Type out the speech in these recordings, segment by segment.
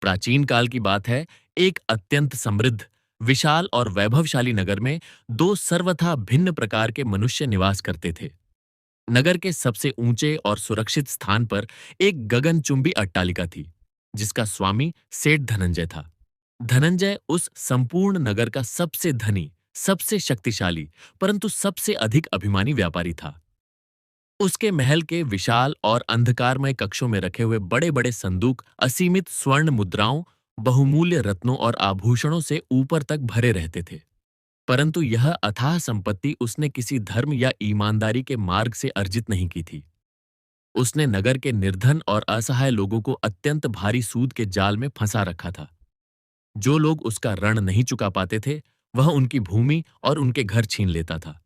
प्राचीन काल की बात है। एक अत्यंत समृद्ध, विशाल और वैभवशाली नगर में दो सर्वथा भिन्न प्रकार के मनुष्य निवास करते थे। नगर के सबसे ऊंचे और सुरक्षित स्थान पर एक गगनचुंबी अट्टालिका थी, जिसका स्वामी सेठ धनंजय था। धनंजय उस संपूर्ण नगर का सबसे धनी, सबसे शक्तिशाली, परंतु सबसे अधिक अभिमानी व्यापारी था। उसके महल के विशाल और अंधकारमय कक्षों में रखे हुए बड़े-बड़े संदूक असीमित स्वर्ण मुद्राओं, बहुमूल्य रत्नों और आभूषणों से ऊपर तक भरे रहते थे। परंतु यह अथाह संपत्ति उसने किसी धर्म या ईमानदारी के मार्ग से अर्जित नहीं की थी। उसने नगर के निर्धन और असहाय लोगों को अत्यंत भारी सूद के जाल में फंसा रखा था। जो लोग उसका ऋण नहीं चुका पाते थे, वह उनकी भूमि और उनके घर छीन लेता था।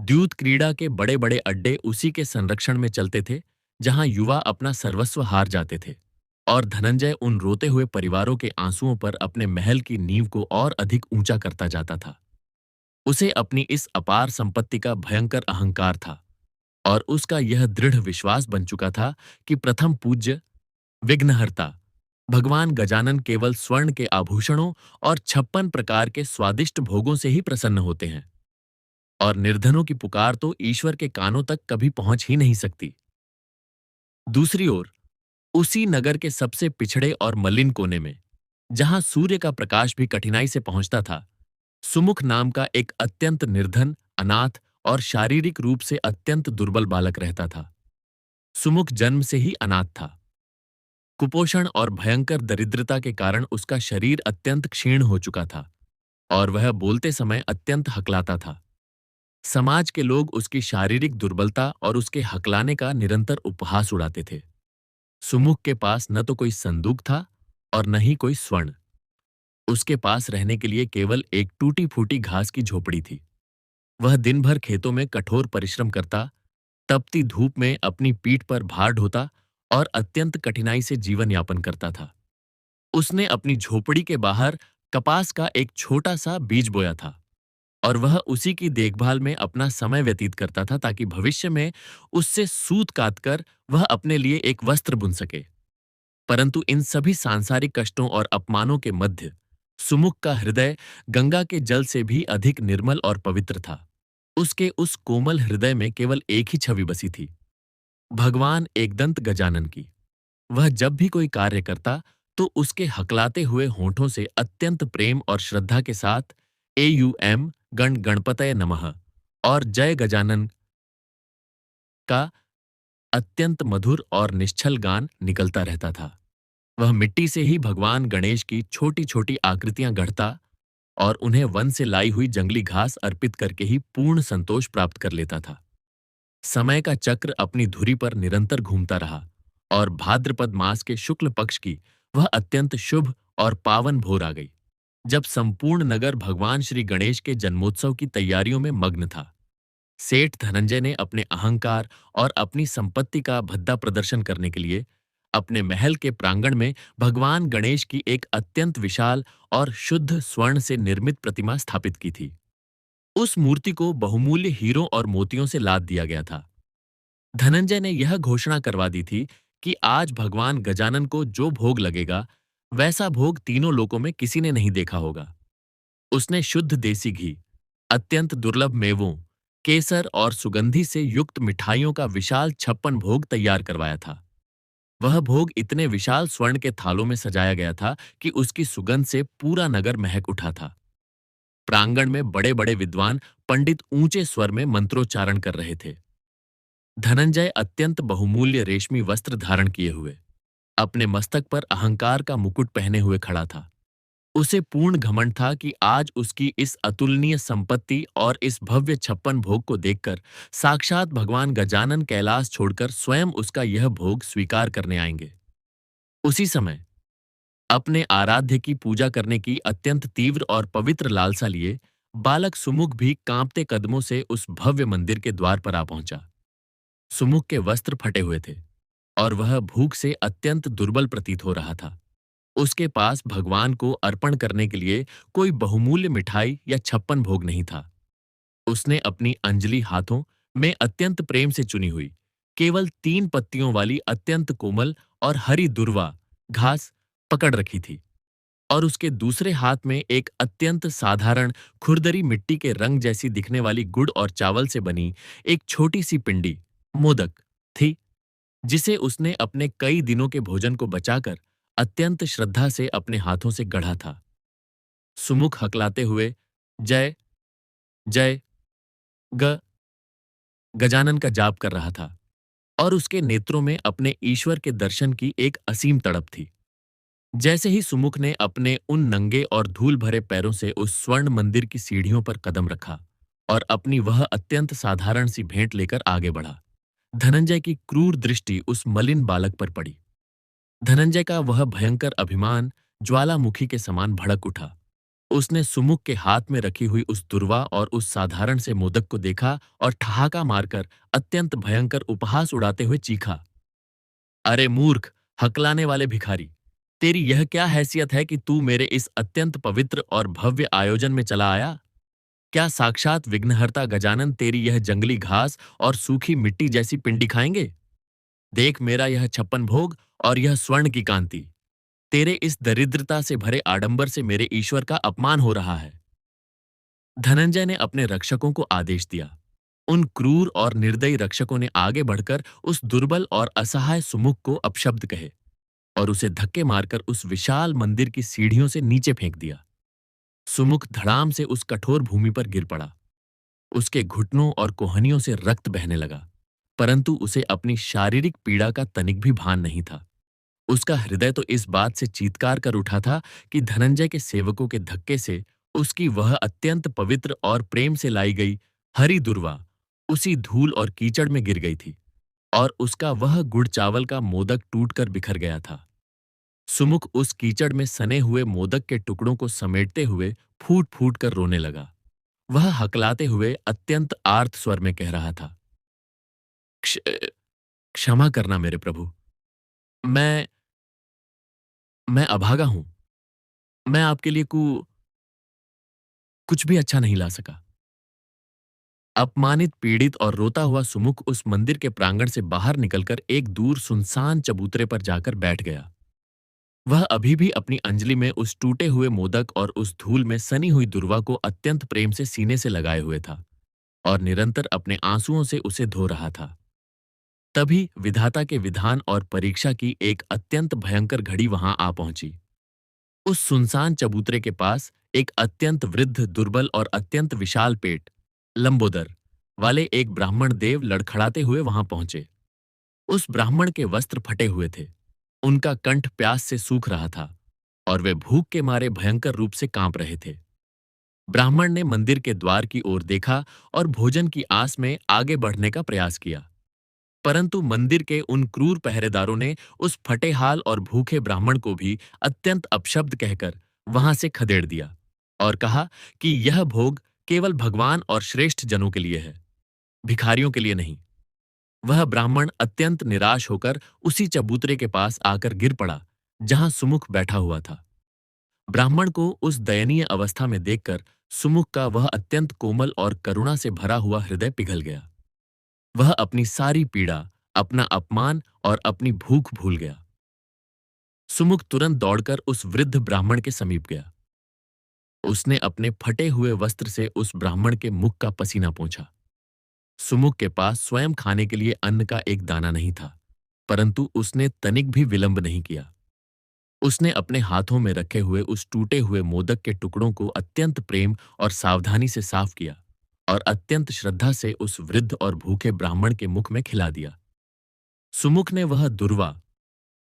द्यूत क्रीड़ा के बड़े-बड़े अड्डे उसी के संरक्षण में चलते थे, जहां युवा अपना सर्वस्व हार जाते थे, और धनंजय उन रोते हुए परिवारों के आंसुओं पर अपने महल की नींव को और अधिक ऊंचा करता जाता था। उसे अपनी इस अपार संपत्ति का भयंकर अहंकार था, और उसका यह दृढ़ विश्वास बन चुका था कि प्रथम पूज्य, विघ्नहर्ता, भगवान गजानन केवल स्वर्ण के आभूषणों और 56 प्रकार के स्वादिष्ट भोगों से ही प्रसन्न होते हैं, और निर्धनों की पुकार तो ईश्वर के कानों तक कभी पहुंच ही नहीं सकती। दूसरी ओर, उसी नगर के सबसे पिछड़े और मलिन कोने में, जहां सूर्य का प्रकाश भी कठिनाई से पहुंचता था, सुमुख नाम का एक अत्यंत निर्धन, अनाथ और शारीरिक रूप से अत्यंत दुर्बल बालक रहता था। सुमुख जन्म से ही अनाथ था। कुपोषण और भयंकर दरिद्रता के कारण उसका शरीर अत्यंत क्षीण हो चुका था, और वह बोलते समय अत्यंत हकलाता था। समाज के लोग उसकी शारीरिक दुर्बलता और उसके हकलाने का निरंतर उपहास उड़ाते थे। सुमुख के पास न तो कोई संदूक था और न ही कोई स्वर्ण। उसके पास रहने के लिए केवल एक टूटी-फूटी घास की झोपड़ी थी। वह दिन भर खेतों में कठोर परिश्रम करता, तपती धूप में अपनी पीठ पर भार ढोता और अत्यंत कठिनाई से जीवन यापन करता था। उसने अपनी झोपड़ी के बाहर कपास का एक छोटा सा बीज बोया था, और वह उसी की देखभाल में अपना समय व्यतीत करता था, ताकि भविष्य में उससे सूत काटकर वह अपने लिए एक वस्त्र बुन सके। परंतु इन सभी सांसारिक कष्टों और अपमानों के मध्य सुमुख का हृदय गंगा के जल से भी अधिक निर्मल और पवित्र था। उसके उस कोमल हृदय में केवल एक ही छवि बसी थी, भगवान एकदंत गजानन की। वह जब भी कोई कार्य करता, तो उसके हकलाते हुए होठों से अत्यंत प्रेम और श्रद्धा के साथ एयूएम गण गणपतये नमः और जय गजानन का अत्यंत मधुर और निश्चल गान निकलता रहता था। वह मिट्टी से ही भगवान गणेश की छोटी-छोटी आकृतियां गढ़ता और उन्हें वन से लाई हुई जंगली घास अर्पित करके ही पूर्ण संतोष प्राप्त कर लेता था। समय का चक्र अपनी धुरी पर निरंतर घूमता रहा, और भाद्रपद मास के शुक्ल पक्ष की वह अत्यंत शुभ और पावन भोर आ गई, जब संपूर्ण नगर भगवान श्री गणेश के जन्मोत्सव की तैयारियों में मग्न था। सेठ धनंजय ने अपने अहंकार और अपनी संपत्ति का भद्दा प्रदर्शन करने के लिए अपने महल के प्रांगण में भगवान गणेश की एक अत्यंत विशाल और शुद्ध स्वर्ण से निर्मित प्रतिमा स्थापित की थी। उस मूर्ति को बहुमूल्य हीरों और मोतियों से लाद दिया गया था। धनंजय ने यह घोषणा करवा दी थी कि आज भगवान गजानन को जो भोग लगेगा, वैसा भोग तीनों लोकों में किसी ने नहीं देखा होगा। उसने शुद्ध देसी घी, अत्यंत दुर्लभ मेवों, केसर और सुगंधि से युक्त मिठाइयों का विशाल 56 भोग तैयार करवाया था। वह भोग इतने विशाल स्वर्ण के थालों में सजाया गया था कि उसकी सुगंध से पूरा नगर महक उठा था। प्रांगण में बड़े-बड़े विद्वान पंडित ऊंचे स्वर में मंत्रोच्चारण कर रहे थे। धनंजय अत्यंत बहुमूल्य रेशमी वस्त्र धारण किए हुए, अपने मस्तक पर अहंकार का मुकुट पहने हुए खड़ा था। उसे पूर्ण घमंड था कि आज उसकी इस अतुलनीय संपत्ति और इस भव्य 56 भोग को देखकर साक्षात भगवान गजानन कैलाश छोड़कर स्वयं उसका यह भोग स्वीकार करने आएंगे। उसी समय अपने आराध्य की पूजा करने की अत्यंत तीव्र और पवित्र लालसा लिए बालक सुमुख भी कांपते कदमों से उस भव्य मंदिर के द्वार पर आ पहुंचा। सुमुख के वस्त्र फटे हुए थे, और वह भूख से अत्यंत दुर्बल प्रतीत हो रहा था। उसके पास भगवान को अर्पण करने के लिए कोई बहुमूल्य मिठाई या 56 भोग नहीं था। उसने अपनी अंजलि हाथों में अत्यंत प्रेम से चुनी हुई केवल 3 पत्तियों वाली अत्यंत कोमल और हरी दुर्वा घास पकड़ रखी थी और उसके दूसरे हाथ में एक अत्यंत साधारण खुरदरी मिट्टी के रंग जैसी दिखने वाली गुड़ और चावल से बनी एक छोटी सी पिंडी, मोदक, थी, जिसे उसने अपने कई दिनों के भोजन को बचाकर अत्यंत श्रद्धा से अपने हाथों से गढ़ा था। सुमुख हकलाते हुए जय जय ग गजानन का जाप कर रहा था और उसके नेत्रों में अपने ईश्वर के दर्शन की एक असीम तड़प थी। जैसे ही सुमुख ने अपने उन नंगे और धूल भरे पैरों से उस स्वर्ण मंदिर की सीढ़ियों पर कदम रखा और अपनी वह अत्यंत साधारण सी भेंट लेकर आगे बढ़ा, धनंजय की क्रूर दृष्टि उस मलिन बालक पर पड़ी। धनंजय का वह भयंकर अभिमान ज्वालामुखी के समान भड़क उठा। उसने सुमुख के हाथ में रखी हुई उस दुर्वा और उस साधारण से मोदक को देखा और ठहाका मारकर अत्यंत भयंकर उपहास उड़ाते हुए चीखा, अरे मूर्ख, हकलाने वाले भिखारी! तेरी यह क्या हैसियत है कि तू मेरे इस अत्यंत पवित्र और भव्य आयोजन में चला आया? क्या साक्षात विघ्नहर्ता गजानन तेरी यह जंगली घास और सूखी मिट्टी जैसी पिंडी खाएंगे? देख मेरा यह छप्पन भोग और यह स्वर्ण की कांति। तेरे इस दरिद्रता से भरे आडंबर से मेरे ईश्वर का अपमान हो रहा है। धनंजय ने अपने रक्षकों को आदेश दिया। उन क्रूर और निर्दयी रक्षकों ने आगे बढ़कर उस दुर्बल और असहाय सुमुख को अपशब्द कहे और उसे धक्के मारकर उस विशाल मंदिर की सीढ़ियों से नीचे फेंक दिया। सुमुख धड़ाम से उस कठोर भूमि पर गिर पड़ा। उसके घुटनों और कोहनियों से रक्त बहने लगा, परंतु उसे अपनी शारीरिक पीड़ा का तनिक भी भान नहीं था। उसका हृदय तो इस बात से चीत्कार कर उठा था कि धनंजय के सेवकों के धक्के से उसकी वह अत्यंत पवित्र और प्रेम से लाई गई हरी दुर्वा उसी धूल और कीचड़ में गिर गई थी और उसका वह गुड़ चावल का मोदक टूटकर बिखर गया था। सुमुख उस कीचड़ में सने हुए मोदक के टुकड़ों को समेटते हुए फूट फूट कर रोने लगा। वह हकलाते हुए अत्यंत आर्त स्वर में कह रहा था, "क्ष- क्षमा करना मेरे प्रभु। मैं मैं अभागा हूं। मैं आपके लिए कुछ भी अच्छा नहीं ला सका।" अपमानित, पीड़ित और रोता हुआ सुमुख उस मंदिर के प्रांगण से बाहर निकलकर एक दूर सुनसान चबूतरे पर जाकर बैठ गया। वह अभी भी अपनी अंजलि में उस टूटे हुए मोदक और उस धूल में सनी हुई दुर्वा को अत्यंत प्रेम से सीने से लगाए हुए था और निरंतर अपने आंसुओं से उसे धो रहा था। तभी विधाता के विधान और परीक्षा की एक अत्यंत भयंकर घड़ी वहां आ पहुंची। उस सुनसान चबूतरे के पास एक अत्यंत वृद्ध, दुर्बल और अत्यंत विशाल पेट, लंबोदर वाले एक ब्राह्मण देव लड़खड़ाते हुए वहां पहुंचे। उस ब्राह्मण के वस्त्र फटे हुए थे, उनका कंठ प्यास से सूख रहा था और वे भूख के मारे भयंकर रूप से कांप रहे थे। ब्राह्मण ने मंदिर के द्वार की ओर देखा और भोजन की आस में आगे बढ़ने का प्रयास किया, परंतु मंदिर के उन क्रूर पहरेदारों ने उस फटेहाल और भूखे ब्राह्मण को भी अत्यंत अपशब्द कहकर वहां से खदेड़ दिया और कहा कि यह भोग केवल भगवान और श्रेष्ठ जनों के लिए है, भिखारियों के लिए नहीं। वह ब्राह्मण अत्यंत निराश होकर उसी चबूतरे के पास आकर गिर पड़ा जहां सुमुख बैठा हुआ था। ब्राह्मण को उस दयनीय अवस्था में देखकर सुमुख का वह अत्यंत कोमल और करुणा से भरा हुआ हृदय पिघल गया। वह अपनी सारी पीड़ा, अपना अपमान और अपनी भूख भूल गया। सुमुख तुरंत दौड़कर उस वृद्ध ब्राह्मण के समीप गया। उसने अपने फटे हुए वस्त्र से उस ब्राह्मण के मुख का पसीना पोंछा। सुमुख के पास स्वयं खाने के लिए अन्न का एक दाना नहीं था, परंतु उसने तनिक भी विलंब नहीं किया। उसने अपने हाथों में रखे हुए उस टूटे हुए मोदक के टुकड़ों को अत्यंत प्रेम और सावधानी से साफ किया और अत्यंत श्रद्धा से उस वृद्ध और भूखे ब्राह्मण के मुख में खिला दिया। सुमुख ने वह दुर्वा,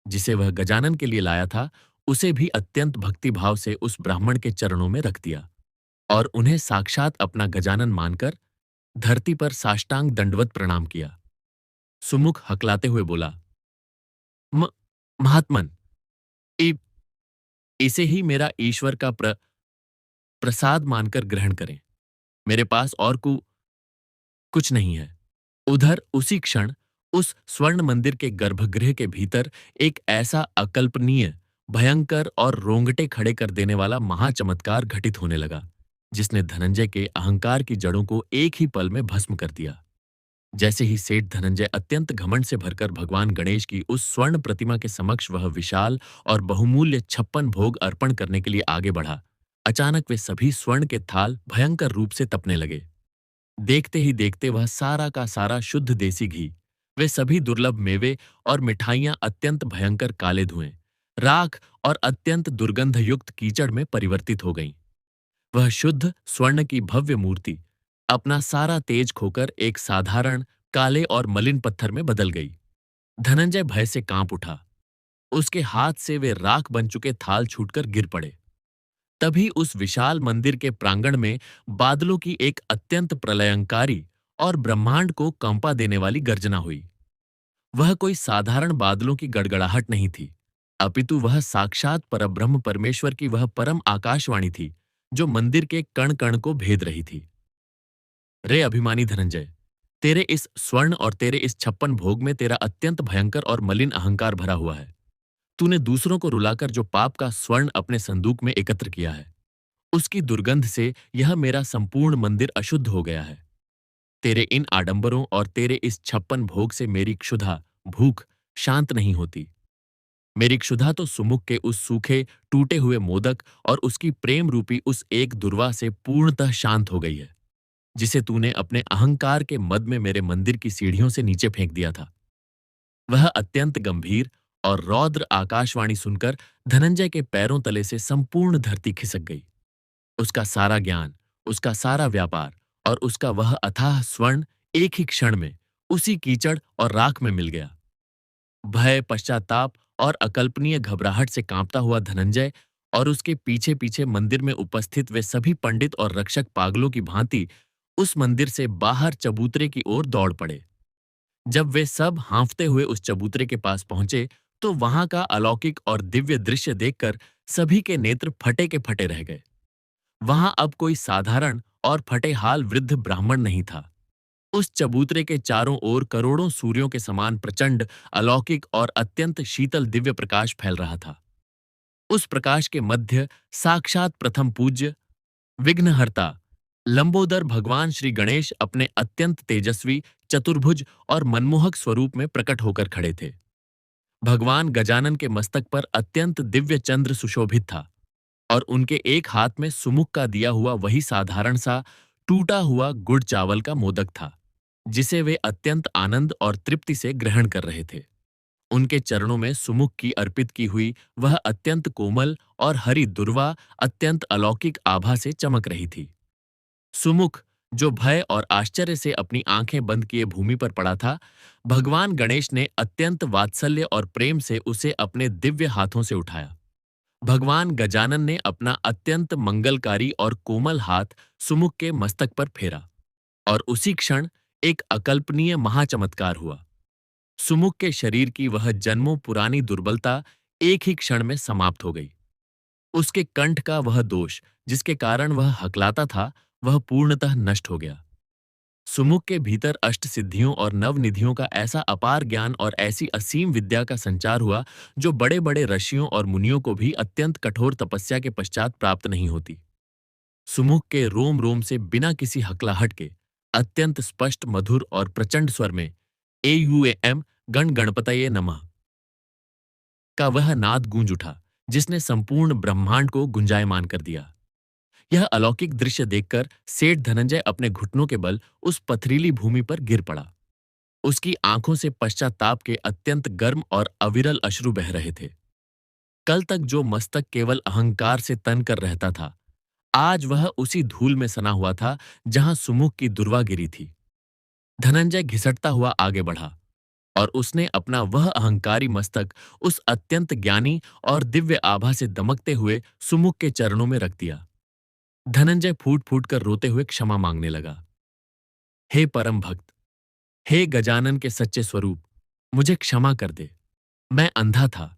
जिसे वह गजानन के लिए लाया था, उसे भी अत्यंत भक्तिभाव से उस ब्राह्मण के चरणों में रख दिया और उन्हें साक्षात अपना गजानन मानकर धरती पर साष्टांग दंडवत प्रणाम किया। सुमुख हकलाते हुए बोला, "म महात्मन, इ- इसे ही मेरा ईश्वर का प्रसाद मानकर ग्रहण करें। मेरे पास और कुछ नहीं है।" उधर उसी क्षण उस स्वर्ण मंदिर के गर्भगृह के भीतर एक ऐसा अकल्पनीय, भयंकर और रोंगटे खड़े कर देने वाला महाचमत्कार घटित होने लगा, जिसने धनंजय के अहंकार की जड़ों को एक ही पल में भस्म कर दिया। जैसे ही सेठ धनंजय अत्यंत घमंड से भरकर भगवान गणेश की उस स्वर्ण प्रतिमा के समक्ष वह विशाल और बहुमूल्य 56 भोग अर्पण करने के लिए आगे बढ़ा, अचानक वे सभी स्वर्ण के थाल भयंकर रूप से तपने लगे। देखते ही देखते वह सारा का सारा शुद्ध देसी घी, वे सभी दुर्लभ मेवे और मिठाइयां अत्यंत भयंकर काले धुएं, राख और अत्यंत दुर्गंध युक्त कीचड़ में परिवर्तित हो गईं। वह शुद्ध स्वर्ण की भव्य मूर्ति अपना सारा तेज खोकर एक साधारण काले और मलिन पत्थर में बदल गई। धनंजय भय से कांप उठा। उसके हाथ से वे राख बन चुके थाल छूटकर गिर पड़े। तभी उस विशाल मंदिर के प्रांगण में बादलों की एक अत्यंत प्रलयंकारी और ब्रह्मांड को कंपा देने वाली गर्जना हुई। वह कोई साधारण बादलों की गड़गड़ाहट नहीं थी, अपितु वह साक्षात परब्रह्म परमेश्वर की वह परम आकाशवाणी थी, जो मंदिर के कण कण को भेद रही थी। रे अभिमानी धनंजय, तेरे इस स्वर्ण और तेरे इस 56 भोग में तेरा अत्यंत भयंकर और मलिन अहंकार भरा हुआ है। तूने दूसरों को रुलाकर जो पाप का स्वर्ण अपने संदूक में एकत्र किया है, उसकी दुर्गंध से यह मेरा संपूर्ण मंदिर अशुद्ध हो गया है। तेरे इन आडंबरों और तेरे इस 56 भोग से मेरी क्षुधा, भूख शांत नहीं होती। मेरी क्षुधा तो सुमुख के उस सूखे, टूटे हुए मोदक और उसकी प्रेम रूपी उस एक दुर्वा से पूर्णतः शांत हो गई है, जिसे तूने अपने अहंकार के मद में मेरे मंदिर की सीढ़ियों से नीचे फेंक दिया था। वह अत्यंत गंभीर और रौद्र आकाशवाणी सुनकर धनंजय के पैरों तले से संपूर्ण धरती खिसक गई। उसका सारा ज्ञान, उसका सारा व्यापार और उसका वह अथाह स्वर्ण एक ही क्षण में उसी कीचड़ और राख में मिल गया। भय, पश्चाताप और अकल्पनीय घबराहट से कांपता हुआ धनंजय और उसके पीछे पीछे मंदिर में उपस्थित वे सभी पंडित और रक्षक पागलों की भांति उस मंदिर से बाहर चबूतरे की ओर दौड़ पड़े। जब वे सब हांफते हुए उस चबूतरे के पास पहुंचे, तो वहां का अलौकिक और दिव्य दृश्य देखकर सभी के नेत्र फटे के फटे रह गए। वहां अब कोई साधारण और फटेहाल वृद्ध ब्राह्मण नहीं था। उस चबूतरे के चारों ओर करोड़ों सूर्यों के समान प्रचंड, अलौकिक और अत्यंत शीतल दिव्य प्रकाश फैल रहा था। उस प्रकाश के मध्य साक्षात प्रथम पूज्य, विघ्नहर्ता, लंबोदर भगवान श्री गणेश अपने अत्यंत तेजस्वी, चतुर्भुज और मनमोहक स्वरूप में प्रकट होकर खड़े थे। भगवान गजानन के मस्तक पर अत्यंत दिव्य चंद्र सुशोभित था और उनके एक हाथ में सुमुख का दिया हुआ वही साधारण सा टूटा हुआ गुड़ चावल का मोदक था, जिसे वे अत्यंत आनंद और तृप्ति से ग्रहण कर रहे थे। उनके चरणों में सुमुख की अर्पित की हुई वह अत्यंत कोमल और हरी दुर्वा अत्यंत अलौकिक आभा से चमक रही थी। सुमुख, जो भय और आश्चर्य से अपनी आंखें बंद किए भूमि पर पड़ा था, भगवान गणेश ने अत्यंत वात्सल्य और प्रेम से उसे अपने दिव्य हाथों से उठाया। भगवान गजानन ने अपना अत्यंत मंगलकारी और कोमल हाथ सुमुख के मस्तक पर फेरा और उसी क्षण एक अकल्पनीय महाचमत्कार हुआ। सुमुख के शरीर की वह जन्मों पुरानी दुर्बलता एक ही क्षण में समाप्त हो गई। उसके कंठ का वह दोष, जिसके कारण वह हकलाता था, वह पूर्णतः नष्ट हो गया। सुमुख के भीतर अष्ट सिद्धियों और नवनिधियों का ऐसा अपार ज्ञान और ऐसी असीम विद्या का संचार हुआ, जो बड़े बड़े ऋषियों और मुनियों को भी अत्यंत कठोर तपस्या के पश्चात प्राप्त नहीं होती। सुमुख के रोम रोम से बिना किसी हकलाहट के अत्यंत स्पष्ट, मधुर और प्रचंड स्वर में एयूएम गण गणपतये नमः का वह नाद गूंज उठा, जिसने संपूर्ण ब्रह्मांड को गुंजायमान कर दिया। यह अलौकिक दृश्य देखकर सेठ धनंजय अपने घुटनों के बल उस पथरीली भूमि पर गिर पड़ा। उसकी आंखों से पश्चाताप के अत्यंत गर्म और अविरल अश्रु बह रहे थे। कल तक जो मस्तक केवल अहंकार से तन कर रहता था, आज वह उसी धूल में सना हुआ था जहां सुमुख की दुर्वा गिरी थी। धनंजय घिसटता हुआ आगे बढ़ा और उसने अपना वह अहंकारी मस्तक उस अत्यंत ज्ञानी और दिव्य आभा से दमकते हुए सुमुख के चरणों में रख दिया। धनंजय फूट फूट कर रोते हुए क्षमा मांगने लगा। हे परम भक्त, हे गजानन के सच्चे स्वरूप, मुझे क्षमा कर दे। मैं अंधा था।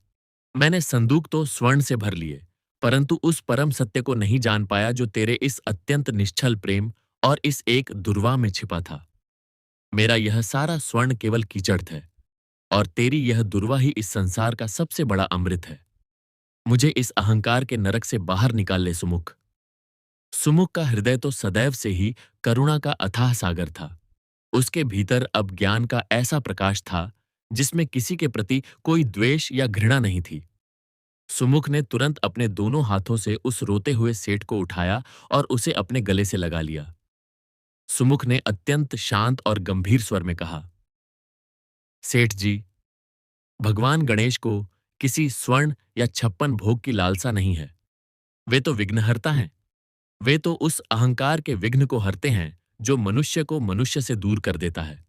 मैंने संदूक तो स्वर्ण से भर लिए, परंतु उस परम सत्य को नहीं जान पाया जो तेरे इस अत्यंत निश्छल प्रेम और इस एक दुर्वा में छिपा था। मेरा यह सारा स्वर्ण केवल कीचड़ है और तेरी यह दुर्वा ही इस संसार का सबसे बड़ा अमृत है। मुझे इस अहंकार के नरक से बाहर निकाल ले सुमुख। सुमुख का हृदय तो सदैव से ही करुणा का अथाह सागर था। उसके भीतर अब ज्ञान का ऐसा प्रकाश था जिसमें किसी के प्रति कोई द्वेष या घृणा नहीं थी। सुमुख ने तुरंत अपने दोनों हाथों से उस रोते हुए सेठ को उठाया और उसे अपने गले से लगा लिया। सुमुख ने अत्यंत शांत और गंभीर स्वर में कहा, सेठ जी, भगवान गणेश को किसी स्वर्ण या छप्पन भोग की लालसा नहीं है। वे तो विघ्नहर्ता हैं। वे तो उस अहंकार के विघ्न को हरते हैं जो मनुष्य को मनुष्य से दूर कर देता है।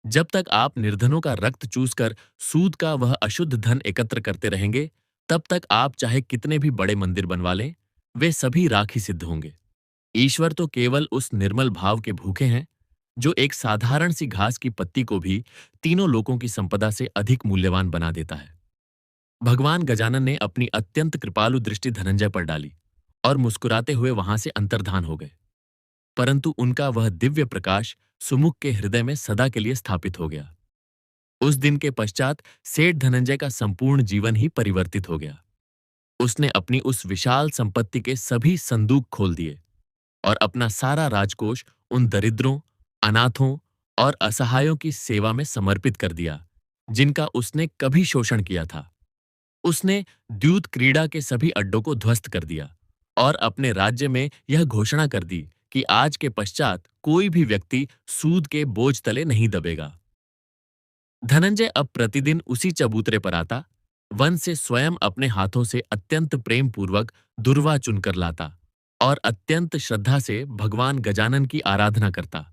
जब तक आप निर्धनों का रक्त चूसकर सूद का वह अशुद्ध धन एकत्र करते रहेंगे, तब तक आप चाहे कितने भी बड़े मंदिर बनवा लें, वे सभी राख ही सिद्ध होंगे। ईश्वर तो केवल उस निर्मल भाव के भूखे हैं जो एक साधारण सी घास की पत्ती को भी तीनों लोकों की संपदा से अधिक मूल्यवान बना देता है। भगवान गजानन ने अपनी अत्यंत कृपालु दृष्टि धनंजय पर डाली और मुस्कुराते हुए वहां से अंतर्धान हो गए। परंतु उनका वह दिव्य प्रकाश सुमुख के हृदय में सदा के लिए स्थापित हो गया। उस दिन के पश्चात सेठ धनंजय का संपूर्ण जीवन ही परिवर्तित हो गया। उसने अपनी उस विशाल संपत्ति के सभी संदूक खोल दिए और अपना सारा राजकोष उन दरिद्रों, अनाथों और असहायों की सेवा में समर्पित कर दिया जिनका उसने कभी शोषण किया था। उसने द्यूत क्रीड़ा के सभी अड्डों को ध्वस्त कर दिया और अपने राज्य में यह घोषणा कर दी कि आज के पश्चात कोई भी व्यक्ति सूद के बोझ तले नहीं दबेगा। धनंजय अब प्रतिदिन उसी चबूतरे पर आता, वन से स्वयं अपने हाथों से अत्यंत प्रेम पूर्वक दुर्वा चुनकर लाता और अत्यंत श्रद्धा से भगवान गजानन की आराधना करता।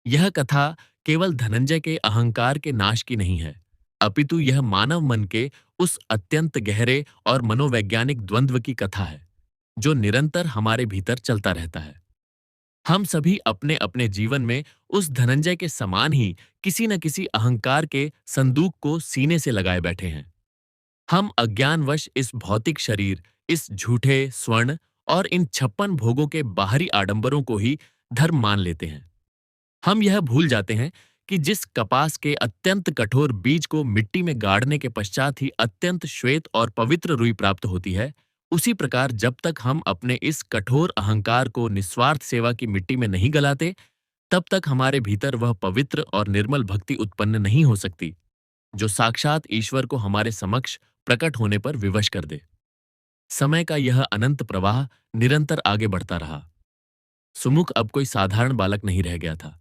यह कथा केवल धनंजय के अहंकार के नाश की नहीं है, अपितु यह मानव मन के उस अत्यंत गहरे और मनोवैज्ञानिक द्वंद्व की कथा है जो निरंतर हमारे भीतर चलता रहता है। हम सभी अपने अपने जीवन में उस धनंजय के समान ही किसी न किसी अहंकार के संदूक को सीने से लगाए बैठे हैं। हम अज्ञानवश इस भौतिक शरीर, इस झूठे स्वर्ण और इन 56 भोगों के बाहरी आडंबरों को ही धर्म मान लेते हैं। हम यह भूल जाते हैं कि जिस कपास के अत्यंत कठोर बीज को मिट्टी में गाड़ने के पश्चात ही अत्यंत श्वेत और पवित्र रुई प्राप्त होती है, उसी प्रकार जब तक हम अपने इस कठोर अहंकार को निस्वार्थ सेवा की मिट्टी में नहीं गलाते, तब तक हमारे भीतर वह पवित्र और निर्मल भक्ति उत्पन्न नहीं हो सकती जो साक्षात ईश्वर को हमारे समक्ष प्रकट होने पर विवश कर दे। समय का यह अनंत प्रवाह निरंतर आगे बढ़ता रहा। सुमुख अब कोई साधारण बालक नहीं रह गया था।